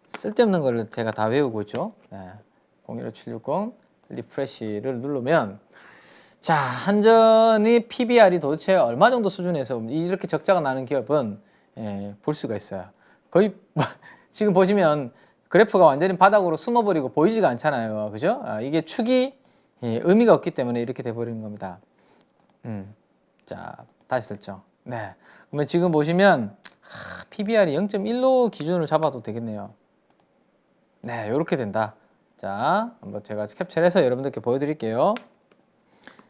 쓸데없는 거를 제가 다 외우고 있죠. 네. 015760 리프레시를 누르면, 자, 한전의 PBR이 도대체 얼마 정도 수준에서 이렇게 적자가 나는 기업은 볼 수가 있어요. 거의 지금 보시면 그래프가 완전히 바닥으로 숨어버리고 보이지가 않잖아요. 그죠? 이게 축이 의미가 없기 때문에 이렇게 돼버리는 겁니다. 자, 다시 설정. 네. 그러면 지금 보시면 PBR이 0.1로 기준을 잡아도 되겠네요. 네, 이렇게 된다. 자, 한번 제가 캡처해서 여러분들께 보여드릴게요.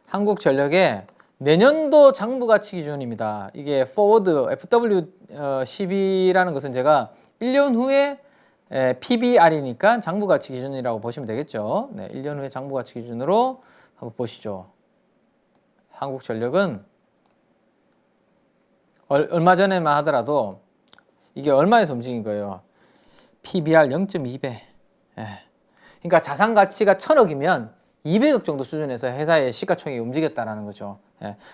한국전력의 내년도 장부가치 기준입니다. 이게 forward FW12라는 것은 제가 1년 후에 PBR이니까 장부가치 기준이라고 보시면 되겠죠. 네, 1년 후에 장부가치 기준으로 한번 보시죠. 한국전력은 얼마 전에만 하더라도 이게 얼마에서 움직인 거예요? PBR 0.2배. 그러니까 자산 가치가 1,000억이면 200억 정도 수준에서 회사의 시가총액이 움직였다라는 거죠.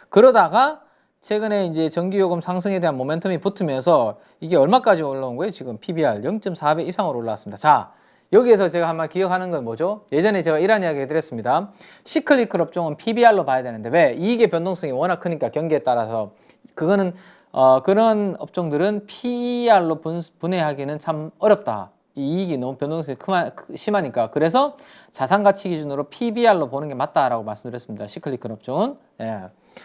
그러다가 최근에 이제 전기요금 상승에 대한 모멘텀이 붙으면서 이게 얼마까지 올라온 거예요? 지금 PBR 0.4배 이상으로 올라왔습니다. 자, 여기에서 제가 한번 기억하는 건 뭐죠? 예전에 제가 이런 이야기 해드렸습니다. 시클리컬 업종은 PBR로 봐야 되는데 왜? 이익의 변동성이 워낙 크니까 경기에 따라서. 그거는 그런 업종들은 PER로 분해하기는 참 어렵다. 이 이익이 너무 변동성이 심하니까. 그래서 자산가치 기준으로 PBR로 보는 게 맞다라고 말씀드렸습니다. 시클리컬 업종은.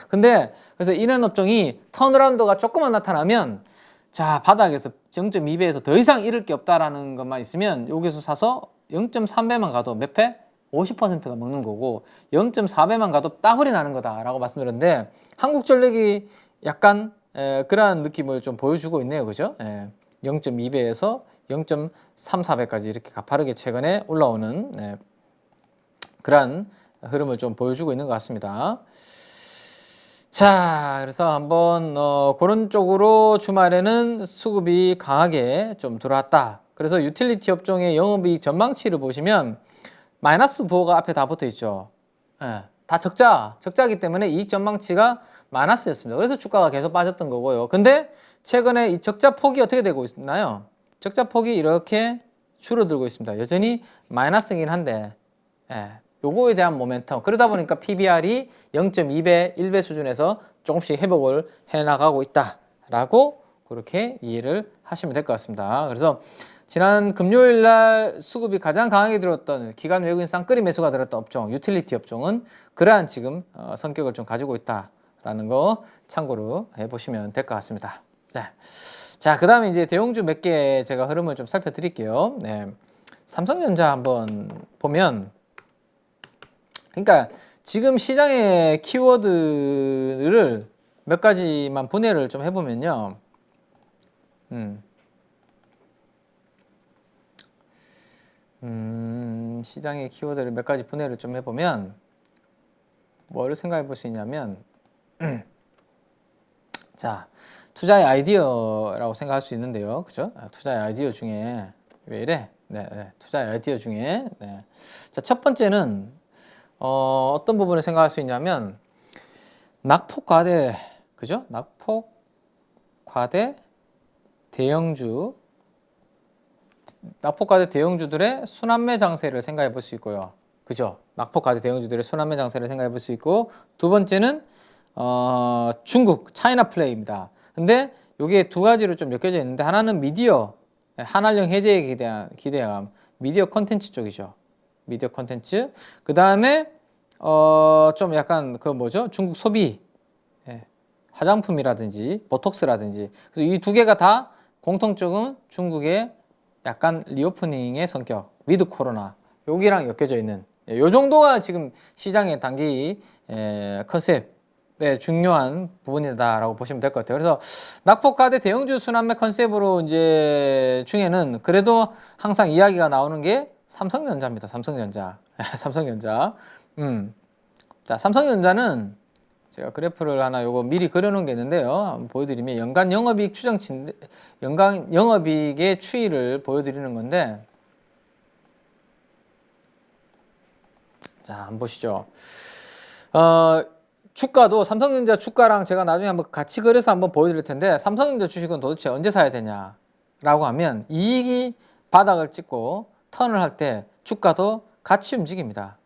근데 그래서 이런 업종이 턴어라운드가 조금만 나타나면, 자, 바닥에서 0.2배에서 더 이상 잃을 게 없다라는 것만 있으면 여기서 사서 0.3배만 가도 몇 배? 50%가 먹는 거고 0.4배만 가도 따블이 나는 거다라고 말씀드렸는데 한국전력이 약간 그러한 느낌을 좀 보여주고 있네요. 그죠? 0.2배에서 0.34배까지 이렇게 가파르게 최근에 올라오는 그러한 흐름을 좀 보여주고 있는 것 같습니다. 자, 그래서 한번 그런 쪽으로 주말에는 수급이 강하게 좀 들어왔다. 그래서 유틸리티 업종의 영업이익 전망치를 보시면 마이너스 부호가 앞에 다 붙어 있죠. 다 적자이기 때문에 이익 전망치가 마이너스였습니다. 그래서 주가가 계속 빠졌던 거고요. 근데 최근에 이 적자 폭이 어떻게 되고 있나요? 적자 폭이 이렇게 줄어들고 있습니다. 여전히 마이너스이긴 한데 요거에 대한 모멘텀, 그러다 보니까 PBR이 0.2배, 1배 수준에서 조금씩 회복을 해나가고 있다라고 그렇게 이해를 하시면 될 것 같습니다. 그래서 지난 금요일 날 수급이 가장 강하게 들어왔던 기관 외국인 쌍끌이 매수가 들었던 업종, 유틸리티 업종은 그러한 지금 성격을 좀 가지고 있다라는 거 참고로 해보시면 될 것 같습니다. 자, 그 다음에 이제 대형주 몇 개 제가 흐름을 좀 살펴드릴게요. 삼성전자 한번 보면, 그러니까 지금 시장의 키워드를 몇 가지만 분해를 좀 해보면요. 시장의 키워드를 몇 가지 분해를 좀 해보면 뭐를 생각해 볼 수 있냐면 자, 투자의 아이디어라고 생각할 수 있는데요. 그죠? 투자의 아이디어 중에 왜 이래? 투자의 아이디어 중에 자, 첫 번째는 어떤 부분을 생각할 수 있냐면 낙폭과대, 그죠? 낙폭과대 대형주, 낙폭과대 대형주들의 순환매 장세를 생각해 볼 수 있고요. 그죠? 낙폭과대 대형주들의 순환매 장세를 생각해 볼 수 있고, 두 번째는 중국, 차이나 플레이입니다. 근데 이게 두 가지로 좀 엮여져 있는데, 하나는 미디어, 한한령 해제에 기대감, 미디어 콘텐츠 쪽이죠. 미디어 콘텐츠. 그 다음에 좀 약간 그 뭐죠? 중국 소비, 화장품이라든지 보톡스라든지. 그래서 이 두 개가 다 공통점은 중국의 약간 리오프닝의 성격, 위드 코로나 여기랑 엮여져 있는 요 정도가 지금 시장의 단기 컨셉의 중요한 부분이다라고 보시면 될 것 같아요. 그래서 낙폭과대 대형주 순환매 컨셉으로 이제 중에는 그래도 항상 이야기가 나오는 게 삼성전자입니다. 삼성전자. 삼성전자. 자, 삼성전자는 제가 그래프를 하나 요거 미리 그려놓은 게 있는데요. 한번 보여드리면 연간 영업이익 추정치인데, 연간 영업이익의 추이를 보여드리는 건데, 자, 한번 보시죠. 주가도 삼성전자 주가랑 제가 나중에 한번 같이 그려서 한번 보여드릴 텐데, 삼성전자 주식은 도대체 언제 사야 되냐라고 하면 이익이 바닥을 찍고 턴을 할 때 주가도 같이 움직입니다.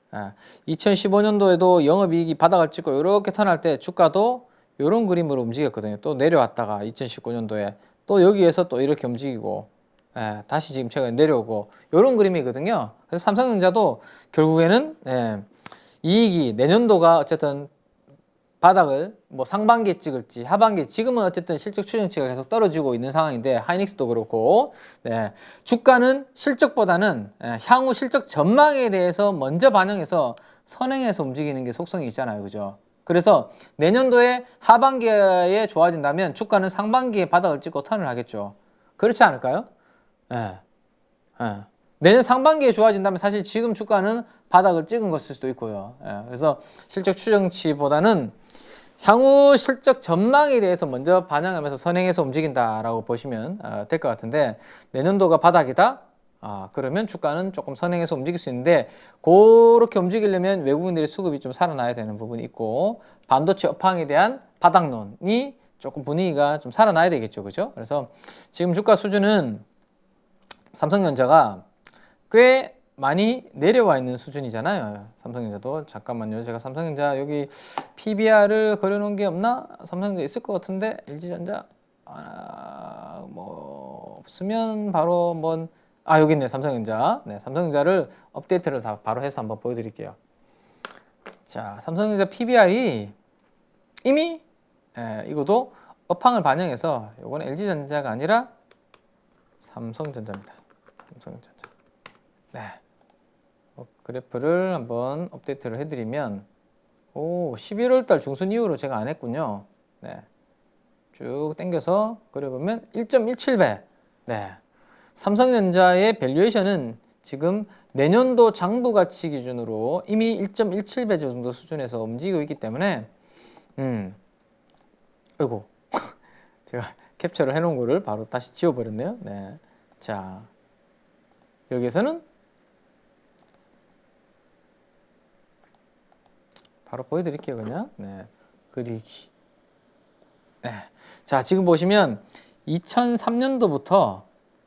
2015년도에도 영업이익이 바닥을 찍고 이렇게 턴할 때 주가도 이런 그림으로 움직였거든요. 또 내려왔다가 2019년도에 또 여기에서 또 이렇게 움직이고 다시 지금 최근에 내려오고 이런 그림이거든요. 그래서 삼성전자도 결국에는 이익이 내년도가 어쨌든 바닥을 뭐 상반기에 찍을지 하반기에, 지금은 어쨌든 실적 추정치가 계속 떨어지고 있는 상황인데 하이닉스도 그렇고 주가는 실적보다는 향후 실적 전망에 대해서 먼저 반영해서 선행해서 움직이는 게 속성이 있잖아요. 그죠? 그래서 내년도에 하반기에 좋아진다면 주가는 상반기에 바닥을 찍고 턴을 하겠죠. 그렇지 않을까요? 내년 상반기에 좋아진다면 사실 지금 주가는 바닥을 찍은 것일 수도 있고요. 그래서 실적 추정치보다는 향후 실적 전망에 대해서 먼저 반영하면서 선행해서 움직인다라고 보시면 될 것 같은데, 내년도가 바닥이다? 그러면 주가는 조금 선행해서 움직일 수 있는데, 그렇게 움직이려면 외국인들의 수급이 좀 살아나야 되는 부분이 있고, 반도체 업황에 대한 바닥론이 조금 분위기가 좀 살아나야 되겠죠. 그죠? 그래서 지금 주가 수준은 삼성전자가 꽤 많이 내려와 있는 수준이잖아요. 삼성전자도. 잠깐만요. 제가 삼성전자 여기 PBR을 그려놓은 게 없나? 삼성전자 있을 것 같은데 LG전자 뭐 없으면 바로 한번 여기 있네. 삼성전자. 삼성전자를 업데이트를 다 바로 해서 한번 보여드릴게요. 자, 삼성전자 PBR이 이미 이것도 업황을 반영해서 이건 LG전자가 아니라 삼성전자입니다. 삼성전자. 그래프를 한번 업데이트를 해드리면 11월달 중순 이후로 제가 안 했군요. 쭉 당겨서 그려보면 1.17배. 삼성전자의 밸류에이션은 지금 내년도 장부 가치 기준으로 이미 1.17배 정도 수준에서 움직이고 있기 때문에 아이고 제가 캡처를 해놓은 거를 바로 다시 지워버렸네요. 자, 여기에서는 바로 보여드릴게요. 그냥 그리기. 자, 지금 보시면 2003년도부터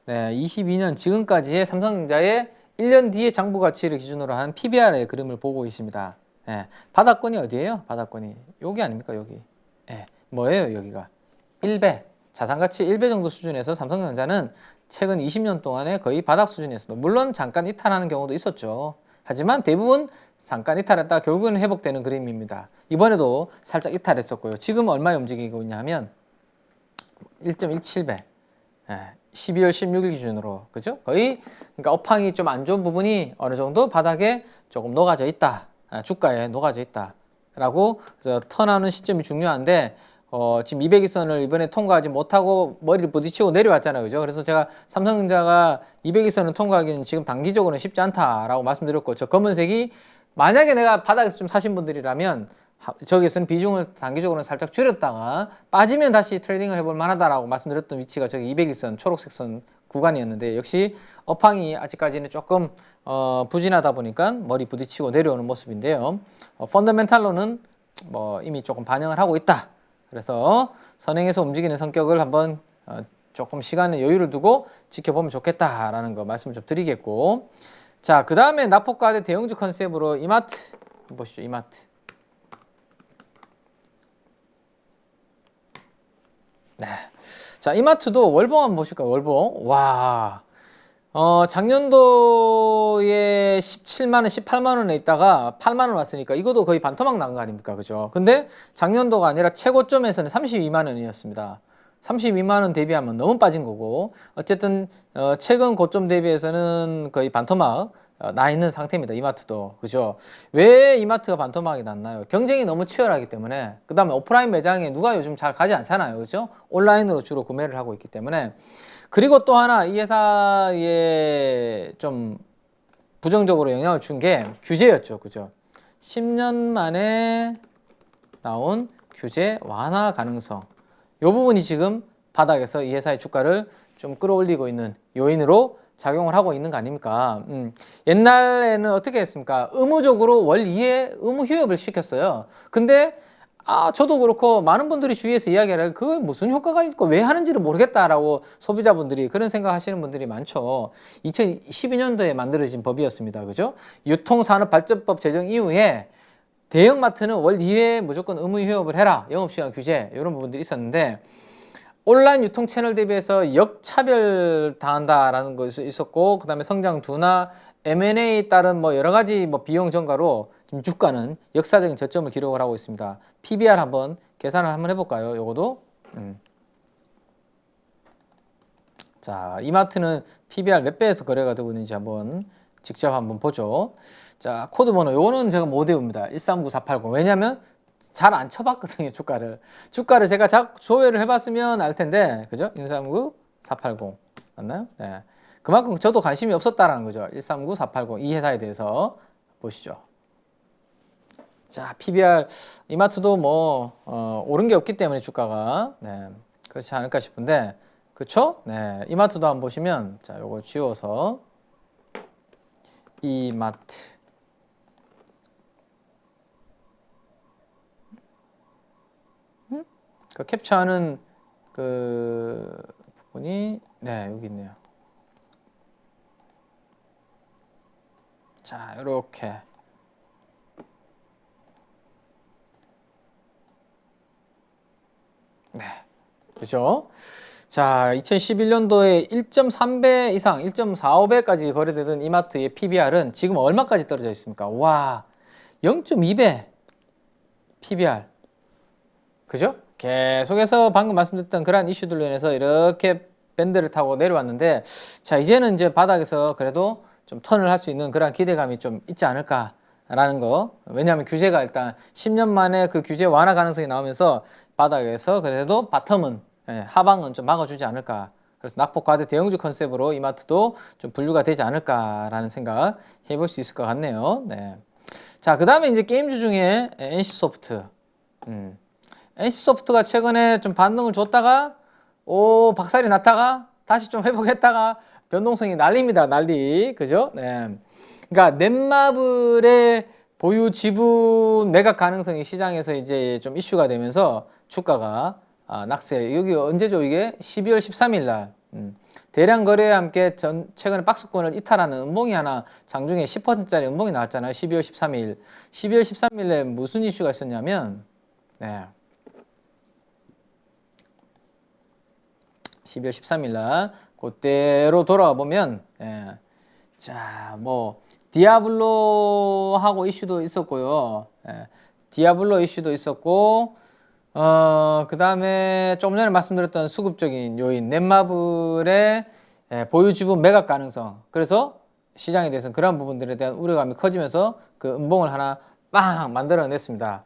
22년 지금까지의 삼성전자의 1년 뒤의 장부 가치를 기준으로 한 PBR의 그림을 보고 있습니다. 바닥권이 어디예요? 바닥권이 여기 아닙니까? 여기. 뭐예요? 여기가 1배. 자산가치 1배 정도 수준에서 삼성전자는 최근 20년 동안에 거의 바닥 수준이었습니다. 물론 잠깐 이탈하는 경우도 있었죠. 하지만 대부분 잠깐 이탈했다가 결국에는 회복되는 그림입니다. 이번에도 살짝 이탈했었고요. 지금 얼마에 움직이고 있냐면 1.17배. 12월 16일 기준으로, 그죠? 거의 그러니까 업황이 좀 안 좋은 부분이 어느 정도 바닥에 조금 녹아져 있다. 주가에 녹아져 있다라고 그래서 턴하는 시점이 중요한데 지금 200일선을 이번에 통과하지 못하고 머리를 부딪히고 내려왔잖아요. 그죠? 그래서 제가 삼성전자가 200일선을 통과하기는 지금 단기적으로는 쉽지 않다라고 말씀드렸고, 저 검은색이 만약에 내가 바닥에서 좀 사신 분들이라면 저기에서는 비중을 단기적으로는 살짝 줄였다가 빠지면 다시 트레이딩을 해볼 만하다라고 말씀드렸던 위치가 저기 200일선 초록색 선 구간이었는데, 역시 업황이 아직까지는 조금 부진하다 보니까 머리 부딪히고 내려오는 모습인데요. 펀더멘탈로는 뭐 이미 조금 반영을 하고 있다. 그래서 선행해서 움직이는 성격을 한번 조금 시간에 여유를 두고 지켜보면 좋겠다라는 거 말씀을 좀 드리겠고, 자, 그 다음에 납폭과대 대형주 컨셉으로 이마트 보시죠. 이마트. 네. 자, 이마트도 월봉 한번 보실까요? 월봉. 와. 작년도에 17만원, 18만원에 있다가 8만원 왔으니까 이것도 거의 반토막 난 거 아닙니까? 그죠? 근데 작년도가 아니라 최고점에서는 32만원이었습니다. 32만원 대비하면 너무 빠진 거고, 어쨌든 최근 고점 대비해서는 거의 반토막 나 있는 상태입니다. 이마트도. 그죠? 왜 이마트가 반토막이 났나요? 경쟁이 너무 치열하기 때문에. 그 다음에 오프라인 매장에 누가 요즘 잘 가지 않잖아요. 그죠? 온라인으로 주로 구매를 하고 있기 때문에. 그리고 또 하나 이 회사에 좀 부정적으로 영향을 준 게 규제였죠. 그죠? 10년 만에 나온 규제 완화 가능성. 이 부분이 지금 바닥에서 이 회사의 주가를 좀 끌어올리고 있는 요인으로 작용을 하고 있는 거 아닙니까? 옛날에는 어떻게 했습니까? 의무적으로 월 2회 의무 휴업을 시켰어요. 근데 저도 그렇고 많은 분들이 주위에서 이야기하는 그거 무슨 효과가 있고 왜 하는지를 모르겠다라고 소비자분들이 그런 생각하시는 분들이 많죠. 2012년도에 만들어진 법이었습니다. 그죠? 유통산업발전법 제정 이후에 대형마트는 월 2회 무조건 의무 휴업을 해라. 영업시간 규제 이런 부분들이 있었는데, 온라인 유통 채널 대비해서 역차별 당한다라는 것이 있었고, 그 다음에 성장 둔화, M&A에 따른 뭐 여러 가지 뭐 비용 증가로 지금 주가는 역사적인 저점을 기록을 하고 있습니다. PBR 한번 계산을 한번 해볼까요? 요거도. 자, 이마트는 PBR 몇 배에서 거래가 되고 있는지 한번 직접 한번 보죠. 자, 코드 번호 요거는 제가 못 외웁니다. 139480. 왜냐면 잘 안 쳐봤거든요. 주가를 제가 조회를 해봤으면 알 텐데, 그죠? 139480 맞나요? 네. 그만큼 저도 관심이 없었다라는 거죠. 139480 이 회사에 대해서 보시죠. 자, PBR 이마트도 뭐 오른 게 없기 때문에 주가가 그렇지 않을까 싶은데, 그쵸? 네, 이마트도 한번 보시면, 자, 요거 지워서 이마트. 그 캡처하는 그 부분이 여기 있네요. 자, 이렇게 그죠? 자, 2011년도에 1.3배 이상, 1.45배까지 거래되던 이마트의 PBR은 지금 얼마까지 떨어져 있습니까? 와, 0.2배 PBR. 그죠? 계속해서 방금 말씀드렸던 그러한 이슈들로 인해서 이렇게 밴드를 타고 내려왔는데, 자, 이제는 이제 바닥에서 그래도 좀 턴을 할 수 있는 그런 기대감이 좀 있지 않을까라는 거. 왜냐하면 규제가 일단 10년 만에 그 규제 완화 가능성이 나오면서 바닥에서 그래도 바텀은, 하방은 좀 막아주지 않을까. 그래서 낙폭과대 대형주 컨셉으로 이마트도 좀 분류가 되지 않을까라는 생각 해볼 수 있을 것 같네요. 네. 자, 그 다음에 이제 게임주 중에 NC소프트. NC소프트가 최근에 좀 반등을 줬다가 박살이 났다가 다시 좀 회복했다가 변동성이 난리입니다. 난리. 그죠? 네. 그러니까 넷마블의 보유 지분 매각 가능성이 시장에서 이제 좀 이슈가 되면서 주가가 낙세. 여기 언제죠? 이게 12월 13일 날. 대량 거래와 함께 최근에 박스권을 이탈하는 음봉이 하나 장중에 10%짜리 음봉이 나왔잖아요. 12월 13일. 12월 13일에 무슨 이슈가 있었냐면 12월 13일 날 그때로 돌아와 보면 자, 뭐 디아블로하고 이슈도 있었고요. 디아블로 이슈도 있었고, 그 다음에 조금 전에 말씀드렸던 수급적인 요인 넷마블의 보유 지분 매각 가능성. 그래서 시장에 대해서는 그런 부분들에 대한 우려감이 커지면서 그 음봉을 하나 빵 만들어냈습니다.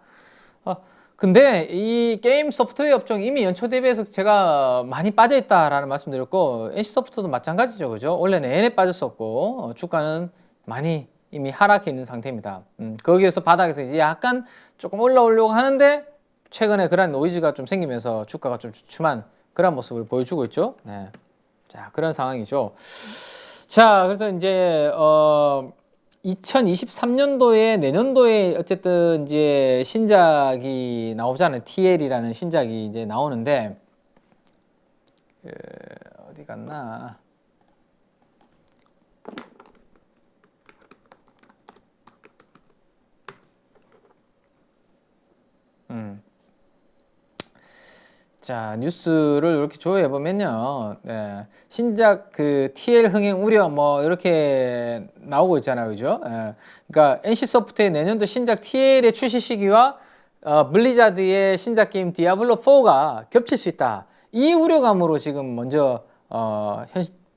근데 이 게임 소프트웨어 업종 이미 연초 대비해서 제가 많이 빠져 있다라는 말씀드렸고, NC소프트도 마찬가지죠, 그죠? 원래 내내 빠졌었고, 주가는 많이 이미 하락해 있는 상태입니다. 거기에서 바닥에서 이제 약간 조금 올라오려고 하는데, 최근에 그런 노이즈가 좀 생기면서 주가가 좀 주춤한 그런 모습을 보여주고 있죠. 네. 자, 그런 상황이죠. 자, 그래서 이제 2023년도에 내년도에 어쨌든 이제 신작이 나오잖아요. TL이라는 신작이 이제 나오는데 어디 갔나? 자, 뉴스를 이렇게 조회해 보면요, 네, 신작 그 TL 흥행 우려 뭐 이렇게 나오고 있잖아요, 그죠? 예, 그러니까 NC소프트의 내년도 신작 TL의 출시 시기와 블리자드의 신작 게임 디아블로 4가 겹칠 수 있다. 이 우려감으로 지금 먼저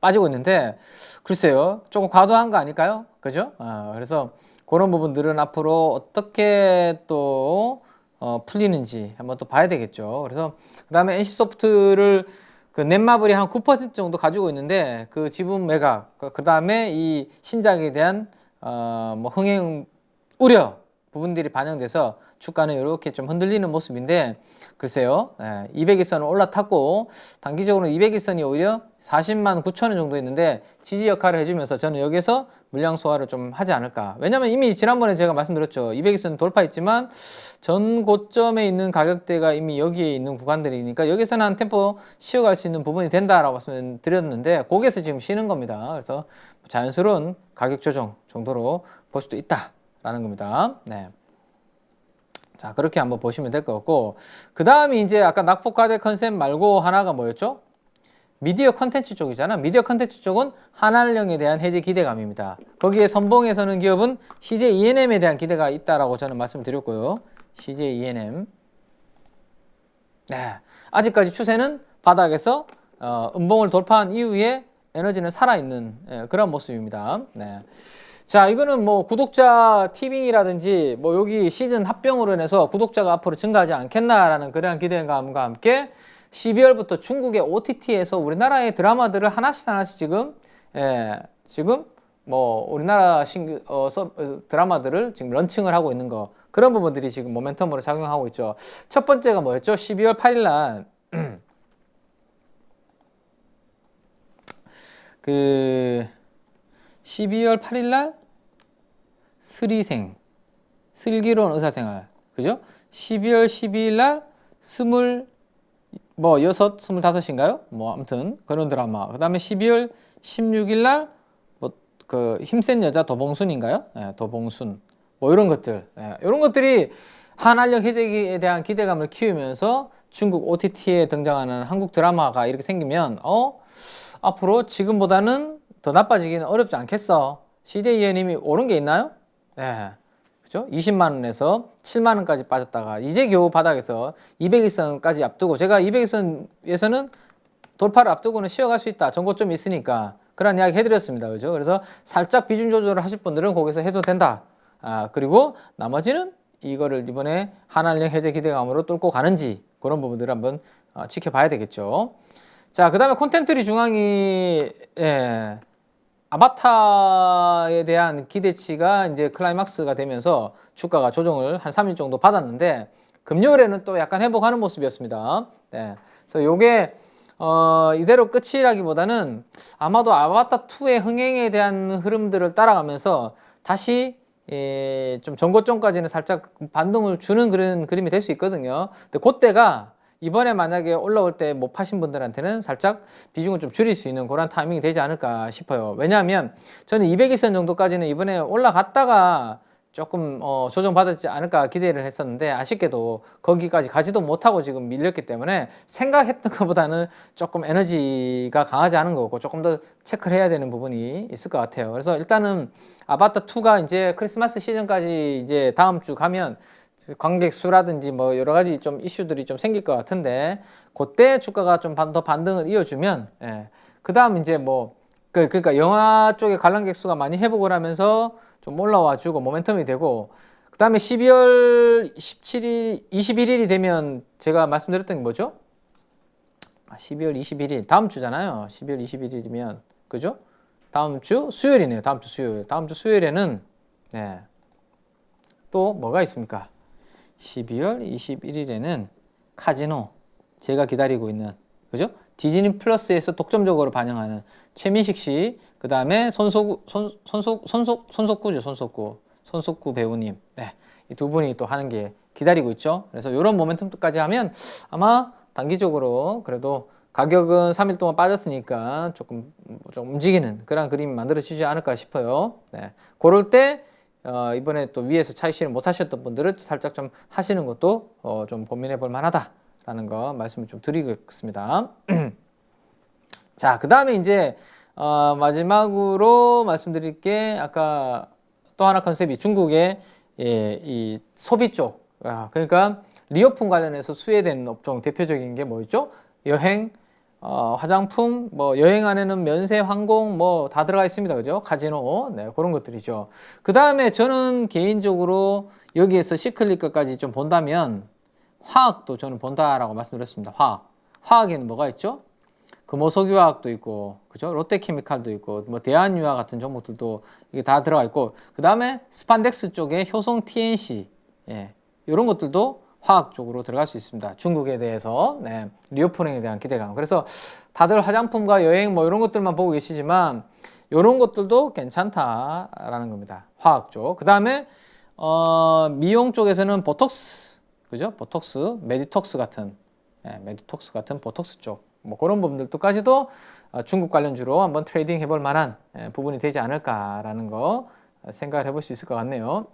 빠지고 있는데, 글쎄요, 조금 과도한 거 아닐까요? 그죠? 그래서 그런 부분들은 앞으로 어떻게 또 풀리는지 한번 또 봐야 되겠죠. 그래서 그 다음에 NC소프트를 그 넷마블이 한 9% 정도 가지고 있는데, 그 지분 매각, 그 다음에 이 신작에 대한 뭐 흥행 우려 부분들이 반영돼서 주가는 이렇게 좀 흔들리는 모습인데, 글쎄요, 200일선을 올라탔고 단기적으로 200일선이 오히려 40만 9천 원 정도 있는데 지지 역할을 해주면서 저는 여기서 물량 소화를 좀 하지 않을까. 왜냐면 이미 지난번에 제가 말씀드렸죠. 200일선 돌파했지만 전 고점에 있는 가격대가 이미 여기에 있는 구간들이니까 여기서는 한 템포 쉬어갈 수 있는 부분이 된다라고 말씀드렸는데, 거기에서 지금 쉬는 겁니다. 그래서 자연스러운 가격 조정 정도로 볼 수도 있다라는 겁니다. 네. 자, 그렇게 한번 보시면 될 것 같고, 그 다음이 이제 아까 낙폭과대 컨셉 말고 하나가 뭐였죠? 미디어 컨텐츠 쪽이잖아. 미디어 컨텐츠 쪽은 한한령에 대한 해지 기대감입니다. 거기에 선봉에 서는 기업은 CJ ENM에 대한 기대가 있다라고 저는 말씀드렸고요. CJ ENM. 네. 아직까지 추세는 바닥에서 음봉을 돌파한 이후에 에너지는 살아있는 그런 모습입니다. 네. 자, 이거는 뭐 구독자 티빙이라든지 뭐 여기 시즌 합병으로 인해서 구독자가 앞으로 증가하지 않겠나라는 그런 기대감과 함께 12월부터 중국의 OTT에서 우리나라의 드라마들을 하나씩 지금 뭐 우리나라 드라마들을 지금 런칭을 하고 있는 거, 그런 부분들이 지금 모멘텀으로 작용하고 있죠. 첫 번째가 뭐였죠? 12월 8일 날 그 12월 8일 날 슬기로운 의사생활, 그죠? 12월 12일 날 여섯, 25인가요? 뭐 아무튼 그런 드라마. 그 다음에 12월 16일 날 뭐 그 힘센 여자 도봉순인가요? 도봉순. 뭐 이런 것들. 이런 것들이 한한령 해적에 대한 기대감을 키우면서 중국 OTT에 등장하는 한국 드라마가 이렇게 생기면 앞으로 지금보다는 더 나빠지기는 어렵지 않겠어. CJ ENM이 오른 게 있나요? 네. 그죠? 20만 원에서 7만 원까지 빠졌다가 이제 겨우 바닥에서 200일선까지 앞두고, 제가 200일선에서는 돌파를 앞두고는 쉬어갈 수 있다. 전고점이 있으니까 그런 이야기 해드렸습니다. 그죠? 그래서 살짝 비중 조절을 하실 분들은 거기서 해도 된다. 그리고 나머지는 이거를 이번에 한한령 해제 기대감으로 뚫고 가는지 그런 부분들을 한번 지켜봐야 되겠죠. 자, 그 다음에 콘텐츠리 중앙이 아바타에 대한 기대치가 이제 클라이막스가 되면서 주가가 조정을 한 3일 정도 받았는데, 금요일에는 또 약간 회복하는 모습이었습니다. 네. 그래서 요게 이대로 끝이라기보다는 아마도 아바타 2의 흥행에 대한 흐름들을 따라가면서 다시 좀 전고점까지는 살짝 반등을 주는 그런 그림이 될 수 있거든요. 근데 그때가 이번에 만약에 올라올 때 못 파신 분들한테는 살짝 비중을 좀 줄일 수 있는 그런 타이밍이 되지 않을까 싶어요. 왜냐하면 저는 200일선 정도까지는 이번에 올라갔다가 조금 조정받았지 않을까 기대를 했었는데, 아쉽게도 거기까지 가지도 못하고 지금 밀렸기 때문에 생각했던 것보다는 조금 에너지가 강하지 않은 거고 조금 더 체크를 해야 되는 부분이 있을 것 같아요. 그래서 일단은 아바타 2가 이제 크리스마스 시즌까지 이제 다음 주 가면 관객 수라든지 뭐 여러 가지 좀 이슈들이 좀 생길 것 같은데, 그때 주가가 좀 더 반등을 이어주면 그 다음 이제 뭐 그러니까 영화 쪽에 관람객 수가 많이 회복을 하면서 좀 올라와 주고 모멘텀이 되고, 그다음에 12월 17일, 21일이 되면 제가 말씀드렸던 게 뭐죠? 12월 21일 다음 주잖아요. 12월 21일이면 그죠? 다음 주 수요일이네요. 다음 주 수요일. 다음 주 수요일에는 네. 또 뭐가 있습니까? 12월 21일에는 카지노 제가 기다리고 있는 그죠? 디즈니 플러스에서 독점적으로 반영하는 최민식 씨, 그 다음에 손석구 배우님, 네, 이 두 분이 또 하는 게 기다리고 있죠. 그래서 이런 모멘텀까지 하면 아마 단기적으로 그래도 가격은 3일 동안 빠졌으니까 조금 좀 움직이는 그런 그림이 만들어지지 않을까 싶어요. 네, 그럴 때 이번에 또 위에서 차익 실현 못 하셨던 분들은 살짝 좀 하시는 것도 좀 고민해 볼 만하다라는 거 말씀을 좀 드리겠습니다. 자, 그 다음에 이제 마지막으로 말씀드릴 게 아까 또 하나 컨셉이 중국의 이 소비 쪽. 그러니까 리오폰 관련해서 수혜되는 업종 대표적인 게 뭐였죠? 여행, 화장품, 뭐 여행 안에는 면세, 항공 뭐 다 들어가 있습니다. 그죠? 카지노, 네, 그런 것들이죠. 그 다음에 저는 개인적으로 여기에서 시클릭 것까지 좀 본다면 화학도 저는 본다라고 말씀드렸습니다. 화학에는 뭐가 있죠? 금호석유화학도 있고, 그죠? 롯데케미칼도 있고, 뭐 대한유화 같은 종목들도 이게 다 들어가 있고, 그 다음에 스판덱스 쪽에 효성 TNC, 예, 이런 것들도 화학 쪽으로 들어갈 수 있습니다. 중국에 대해서, 네, 리오프닝에 대한 기대감. 그래서 다들 화장품과 여행 뭐 이런 것들만 보고 계시지만, 이런 것들도 괜찮다라는 겁니다. 화학 쪽. 그 다음에 미용 쪽에서는 보톡스, 그죠? 보톡스, 메디톡스 같은, 예, 메디톡스 같은 보톡스 쪽. 뭐 그런 부분들까지도 중국 관련주로 한번 트레이딩 해볼 만한 부분이 되지 않을까라는 거 생각을 해볼 수 있을 것 같네요.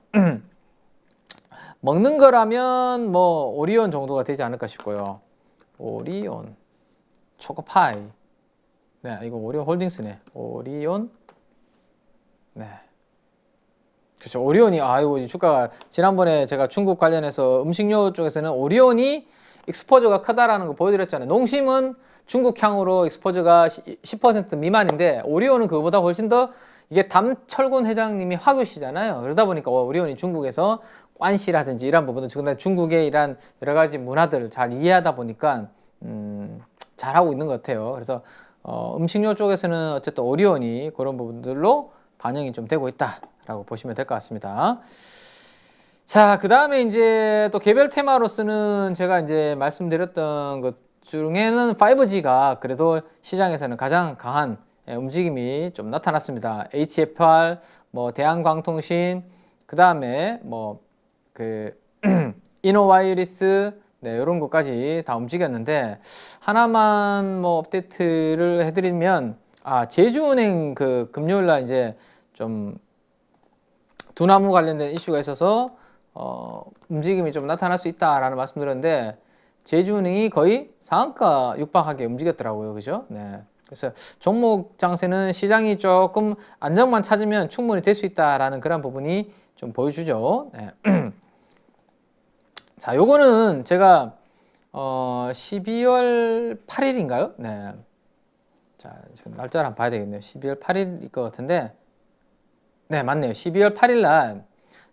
먹는 거라면 뭐 오리온 정도가 되지 않을까 싶고요. 오리온, 초코파이. 네, 이거 오리온 홀딩스네. 오리온. 네. 그렇죠. 오리온이 이거 주가가 지난번에 제가 중국 관련해서 음식료 쪽에서는 오리온이 익스포저가 크다라는 거 보여드렸잖아요. 농심은 중국향으로 익스포저가 10% 미만인데 오리온은 그거보다 훨씬 더 이게 담철곤 회장님이 화교시잖아요. 그러다 보니까 오리온이 중국에서 관시라든지 이런 부분도 중국의 이런 여러 가지 문화들을 잘 이해하다 보니까 잘하고 있는 것 같아요. 그래서 음식료 쪽에서는 어쨌든 오리온이 그런 부분들로 반영이 좀 되고 있다라고 보시면 될 것 같습니다. 자, 그 다음에 이제 또 개별 테마로서는 제가 이제 말씀드렸던 것 중에는 5G가 그래도 시장에서는 가장 강한 움직임이 좀 나타났습니다. HFR, 뭐 대한광통신, 그 다음에 뭐 그 이노와이리스, 네, 이런 것까지 다 움직였는데 하나만 뭐 업데이트를 해드리면 제주은행 그 금요일날 이제 좀 두나무 관련된 이슈가 있어서 움직임이 좀 나타날 수 있다라는 말씀드렸는데 제주은행이 거의 상한가 육박하게 움직였더라고요. 그죠? 네. 그래서 종목 장세는 시장이 조금 안정만 찾으면 충분히 될 수 있다라는 그런 부분이 좀 보여주죠. 네. 자, 요거는 제가 12월 8일인가요? 네. 자, 지금 날짜를 한번 봐야 되겠네요. 12월 8일일 것 같은데 네, 맞네요. 12월 8일 날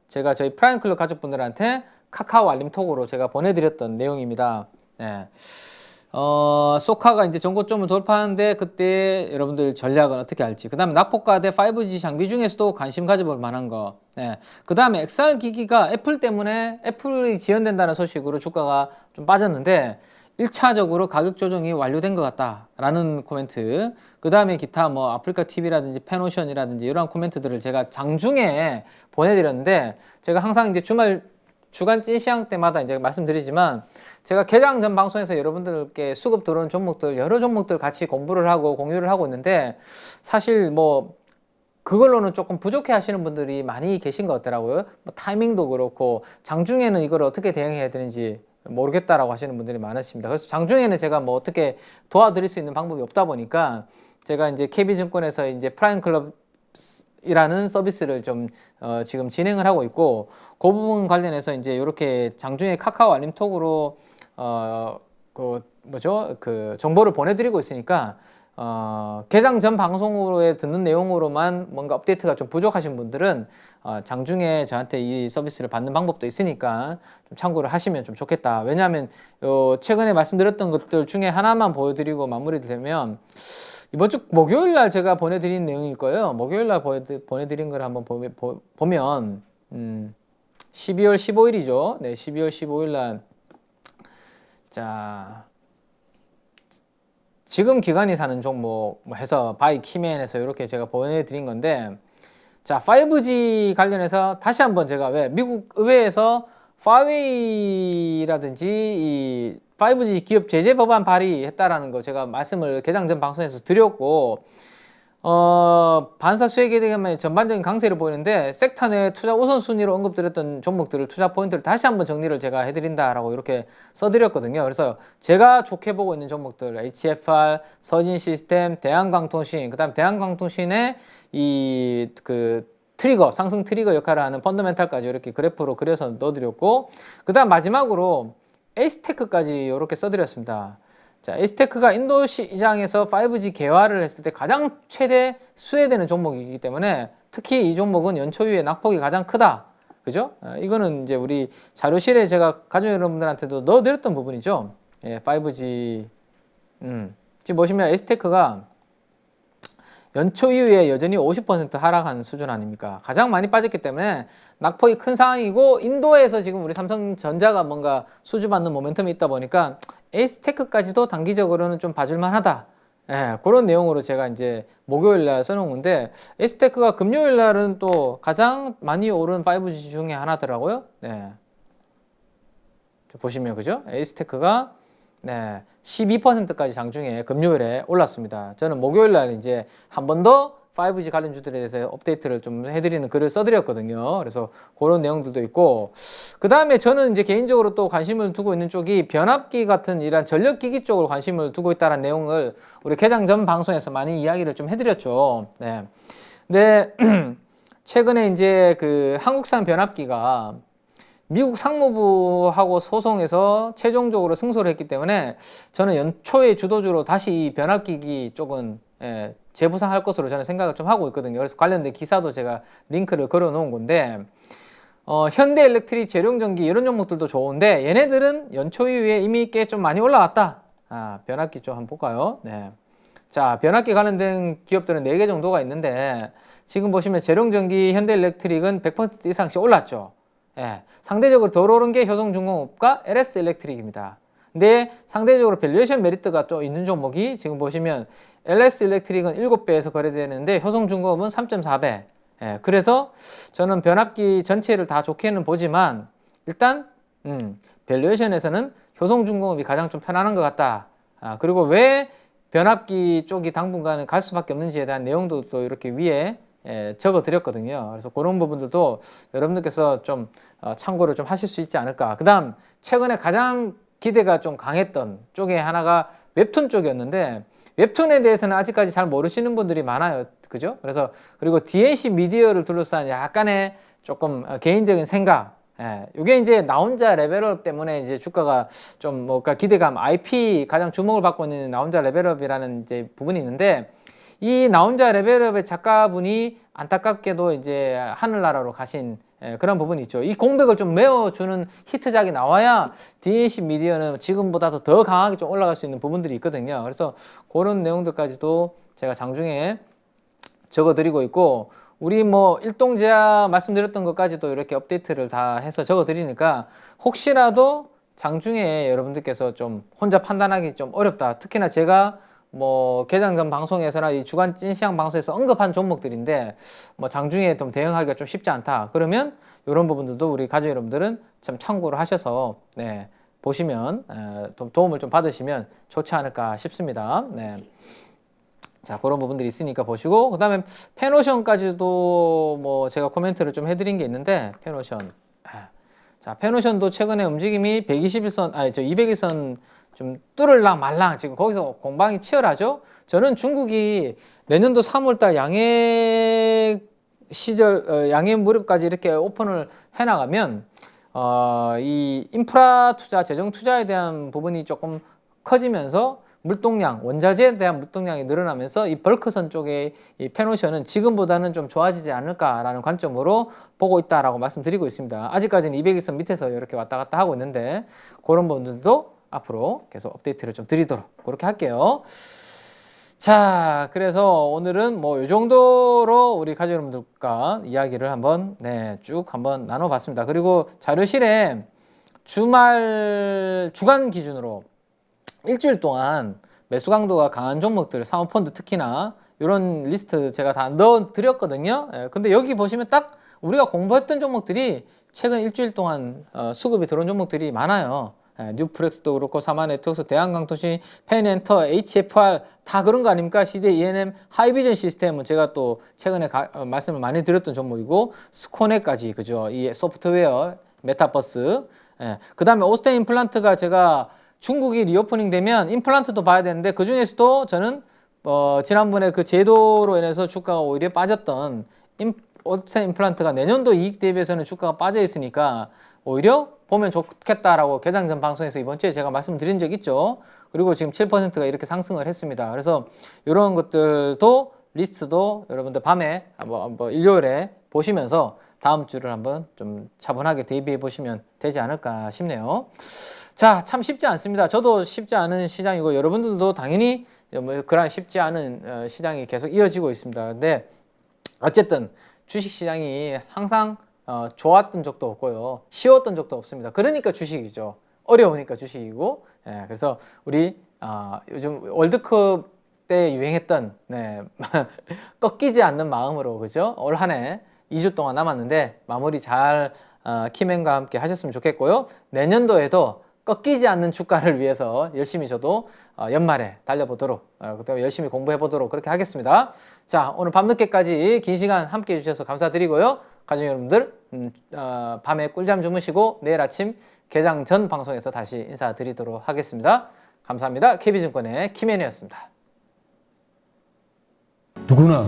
제가 저희 프라임클럽 가족분들한테 카카오 알림톡으로 제가 보내드렸던 내용입니다. 네. 소카가 이제 전고점을 돌파하는데 그때 여러분들 전략은 어떻게 할지, 그 다음에 낙폭과대 5G 장비 중에서도 관심 가져볼 만한 거, 네. 그 다음에 XR 기기가 애플 때문에 애플이 지연된다는 소식으로 주가가 좀 빠졌는데 1차적으로 가격 조정이 완료된 것 같다라는 코멘트, 그 다음에 기타 뭐 아프리카 TV라든지 페노션이라든지 이런 코멘트들을 제가 장중에 보내드렸는데 제가 항상 이제 주간 찐시황 때마다 이제 말씀드리지만 제가 개장 전 방송에서 여러분들께 수급 들어온 종목들 여러 종목들 같이 공부를 하고 공유를 하고 있는데 사실 뭐 그걸로는 조금 부족해 하시는 분들이 많이 계신 것 같더라고요. 뭐 타이밍도 그렇고 장중에는 이걸 어떻게 대응해야 되는지 모르겠다라고 하시는 분들이 많으십니다. 그래서 장중에는 제가 뭐 어떻게 도와드릴 수 있는 방법이 없다 보니까 제가 이제 KB증권에서 이제 프라임클럽 이라는 서비스를 좀 지금 진행을 하고 있고 그 부분 관련해서 이제 이렇게 장중에 카카오 알림톡으로 그 뭐죠 그 정보를 보내드리고 있으니까 개장 전 방송으로에 듣는 내용으로만 뭔가 업데이트가 좀 부족하신 분들은 장중에 저한테 이 서비스를 받는 방법도 있으니까 좀 참고를 하시면 좀 좋겠다. 왜냐하면 최근에 말씀드렸던 것들 중에 하나만 보여드리고 마무리 되면 이번 주 목요일 날 제가 보내드린 내용일 거예요. 목요일 날 보내드린 걸 한번 보면 12월 15일이죠. 네, 12월 15일 날 자. 지금 기관이 사는 종목 해서 바이 키맨에서 이렇게 제가 보내드린 건데, 자 5G 관련해서 다시 한번 제가 왜 미국 의회에서 파웨이라든지 이 5G 기업 제재 법안 발의했다라는 거 제가 말씀을 개장 전 방송에서 드렸고, 반사 수익에 대한 전반적인 강세를 보이는데 섹터 내 투자 우선순위로 언급드렸던 종목들을 투자 포인트를 다시 한번 정리를 제가 해드린다라고 이렇게 써드렸거든요. 그래서 제가 좋게 보고 있는 종목들 HFR, 서진시스템, 대한광통신, 그다음 대한광통신의 이 트리거, 상승 트리거 역할을 하는 펀더멘탈까지 이렇게 그래프로 그려서 넣어드렸고, 그다음 마지막으로 에이스테크까지 이렇게 써드렸습니다. 자, 에이스테크가 인도 시장에서 5G 개화를 했을 때 가장 최대 수혜되는 종목이기 때문에 특히 이 종목은 연초 이후에 낙폭이 가장 크다. 그죠? 이거는 이제 우리 자료실에 제가 가족 여러분들한테도 넣어드렸던 부분이죠. 예, 5G. 지금 보시면 에이스테크가 연초 이후에 여전히 50% 하락한 수준 아닙니까? 가장 많이 빠졌기 때문에 낙폭이 큰 상황이고, 인도에서 지금 우리 삼성전자가 뭔가 수주받는 모멘텀이 있다 보니까 에이스테크까지도 단기적으로는 좀 봐줄만 하다. 예, 그런 내용으로 제가 이제 목요일 날 써놓은 건데, 에이스테크가 금요일 날은 또 가장 많이 오른 5G 중에 하나더라고요. 네. 보시면 그죠? 에이스테크가 네, 12%까지 장중에 금요일에 올랐습니다. 저는 목요일 날 이제 한 번 더 5G 관련주들에 대해서 업데이트를 좀 해드리는 글을 써드렸거든요. 그래서 그런 내용들도 있고, 그 다음에 저는 이제 개인적으로 또 관심을 두고 있는 쪽이 변압기 같은 이런 전력기기 쪽으로 관심을 두고 있다는 내용을 우리 개장 전 방송에서 많이 이야기를 좀 해드렸죠. 네. 근데 최근에 이제 한국산 변압기가 미국 상무부하고 소송에서 최종적으로 승소를 했기 때문에 저는 연초에 주도주로 다시 이 변압기기 쪽은 재부상할 것으로 저는 생각을 좀 하고 있거든요. 그래서 관련된 기사도 제가 링크를 걸어 놓은 건데, 현대일렉트릭, 재룡전기 이런 종목들도 좋은데 얘네들은 연초 이후에 이미 꽤 좀 많이 올라왔다. 변압기 쪽 한번 볼까요? 네. 자, 변압기 관련된 기업들은 4개 정도가 있는데, 지금 보시면 재룡전기, 현대일렉트릭은 100% 이상씩 올랐죠. 예, 상대적으로 덜 오른 게 효성중공업과 LS일렉트릭입니다. 근데 상대적으로 밸류에이션 메리트가 또 있는 종목이 지금 보시면 LS일렉트릭은 7배에서 거래되는데 효성중공업은 3.4배. 예, 그래서 저는 변압기 전체를 다 좋게는 보지만 일단 밸류에이션에서는 효성중공업이 가장 좀 편안한 것 같다. 그리고 왜 변압기 쪽이 당분간은 갈 수밖에 없는지에 대한 내용도 또 이렇게 위에 적어 드렸거든요. 그래서 그런 부분들도 여러분들께서 좀 참고를 좀 하실 수 있지 않을까. 그 다음 최근에 가장 기대가 좀 강했던 쪽에 하나가 웹툰 쪽이었는데, 웹툰에 대해서는 아직까지 잘 모르시는 분들이 많아요. 그죠? 그래서 그리고 DNC 미디어를 둘러싼 약간의 조금 개인적인 생각, 이게 이제 나 혼자 레벨업 때문에 이제 주가가 좀 뭔가 기대감, IP 가장 주목을 받고 있는 나 혼자 레벨업이라는 이제 부분이 있는데, 이 나 혼자 레벨업의 작가분이 안타깝게도 이제 하늘나라로 가신 그런 부분이 있죠. 이 공백을 좀 메워주는 히트작이 나와야 DNC 미디어는 지금보다도 더 강하게 좀 올라갈 수 있는 부분들이 있거든요. 그래서 그런 내용들까지도 제가 장중에 적어드리고 있고, 우리 뭐 일동제약 말씀드렸던 것까지도 이렇게 업데이트를 다 해서 적어드리니까 혹시라도 장중에 여러분들께서 좀 혼자 판단하기 좀 어렵다. 특히나 제가 뭐 개장 전 방송에서나 이 주간 찐시황 방송에서 언급한 종목들인데 뭐 장중에 좀 대응하기가 좀 쉽지 않다. 그러면 이런 부분들도 우리 가족 여러분들은 참 참고를 하셔서 보시면 도움을 좀 받으시면 좋지 않을까 싶습니다. 네. 자, 그런 부분들이 있으니까 보시고, 그 다음에 페노션까지도 뭐 제가 코멘트를 좀 해드린 게 있는데, 페노션. 자, 페노션도 최근에 움직임이 121선, 200일선 좀 뚫을랑 말랑 지금 거기서 공방이 치열하죠. 저는 중국이 내년도 3월달 양해 시절, 양해 무렵까지 이렇게 오픈을 해나가면 이 인프라 투자, 재정 투자에 대한 부분이 조금 커지면서 물동량, 원자재에 대한 물동량이 늘어나면서 이 벌크선 쪽의 이 페노션은 지금보다는 좀 좋아지지 않을까라는 관점으로 보고 있다라고 말씀드리고 있습니다. 아직까지는 200일선 밑에서 이렇게 왔다 갔다 하고 있는데 그런 분들도 앞으로 계속 업데이트를 좀 드리도록 그렇게 할게요. 자, 그래서 오늘은 뭐 이 정도로 우리 가족 여러분들과 이야기를 한번 쭉 한번 나눠봤습니다. 그리고 자료실에 주간 기준으로 일주일 동안 매수 강도가 강한 종목들, 사모펀드 특히나 이런 리스트 제가 다 넣어 드렸거든요. 근데 여기 보시면 딱 우리가 공부했던 종목들이 최근 일주일 동안 수급이 들어온 종목들이 많아요. 뉴프렉스도 그렇고 사마네트웍스, 대한강통신, 펜엔터, HFR 다 그런 거 아닙니까? CJ ENM, 하이비전 시스템은 제가 또 최근에 말씀을 많이 드렸던 종목이고 스코네까지 그죠? 이 소프트웨어, 메타버스. 그 다음에 오스템 임플란트가 제가 중국이 리오프닝 되면 임플란트도 봐야 되는데 그 중에서도 저는 지난번에 그 제도로 인해서 주가가 오히려 빠졌던 오스템 임플란트가 내년도 이익 대비해서는 주가가 빠져 있으니까 오히려 보면 좋겠다라고 개장 전 방송에서 이번 주에 제가 말씀드린 적 있죠. 그리고 지금 7%가 이렇게 상승을 했습니다. 그래서 이런 것들도 리스트도 여러분들 밤에 한번 일요일에 보시면서 다음 주를 한번 좀 차분하게 대비해 보시면 되지 않을까 싶네요. 자, 참 쉽지 않습니다. 저도 쉽지 않은 시장이고 여러분들도 당연히 뭐 그런 쉽지 않은 시장이 계속 이어지고 있습니다. 근데 어쨌든 주식 시장이 항상 좋았던 적도 없고요. 쉬웠던 적도 없습니다. 그러니까 주식이죠. 어려우니까 주식이고. 그래서 우리 요즘 월드컵 때 유행했던 꺾이지 않는 마음으로 그죠? 올 한 해 2주 동안 남았는데 마무리 잘 키맨과 함께 하셨으면 좋겠고요. 내년도에도 꺾이지 않는 주가를 위해서 열심히 저도 연말에 달려보도록 그때 열심히 공부해보도록 그렇게 하겠습니다. 자, 오늘 밤늦게까지 긴 시간 함께 해주셔서 감사드리고요. 가족 여러분들 밤에 꿀잠 주무시고 내일 아침 개장 전 방송에서 다시 인사드리도록 하겠습니다. 감사합니다. KB증권의 김현이었습니다. 누구나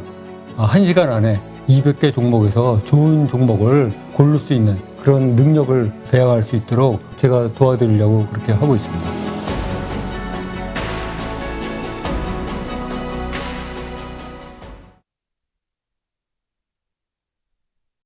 1시간 안에 200개 종목에서 좋은 종목을 고를 수 있는 그런 능력을 배양할 수 있도록 제가 도와드리려고 그렇게 하고 있습니다.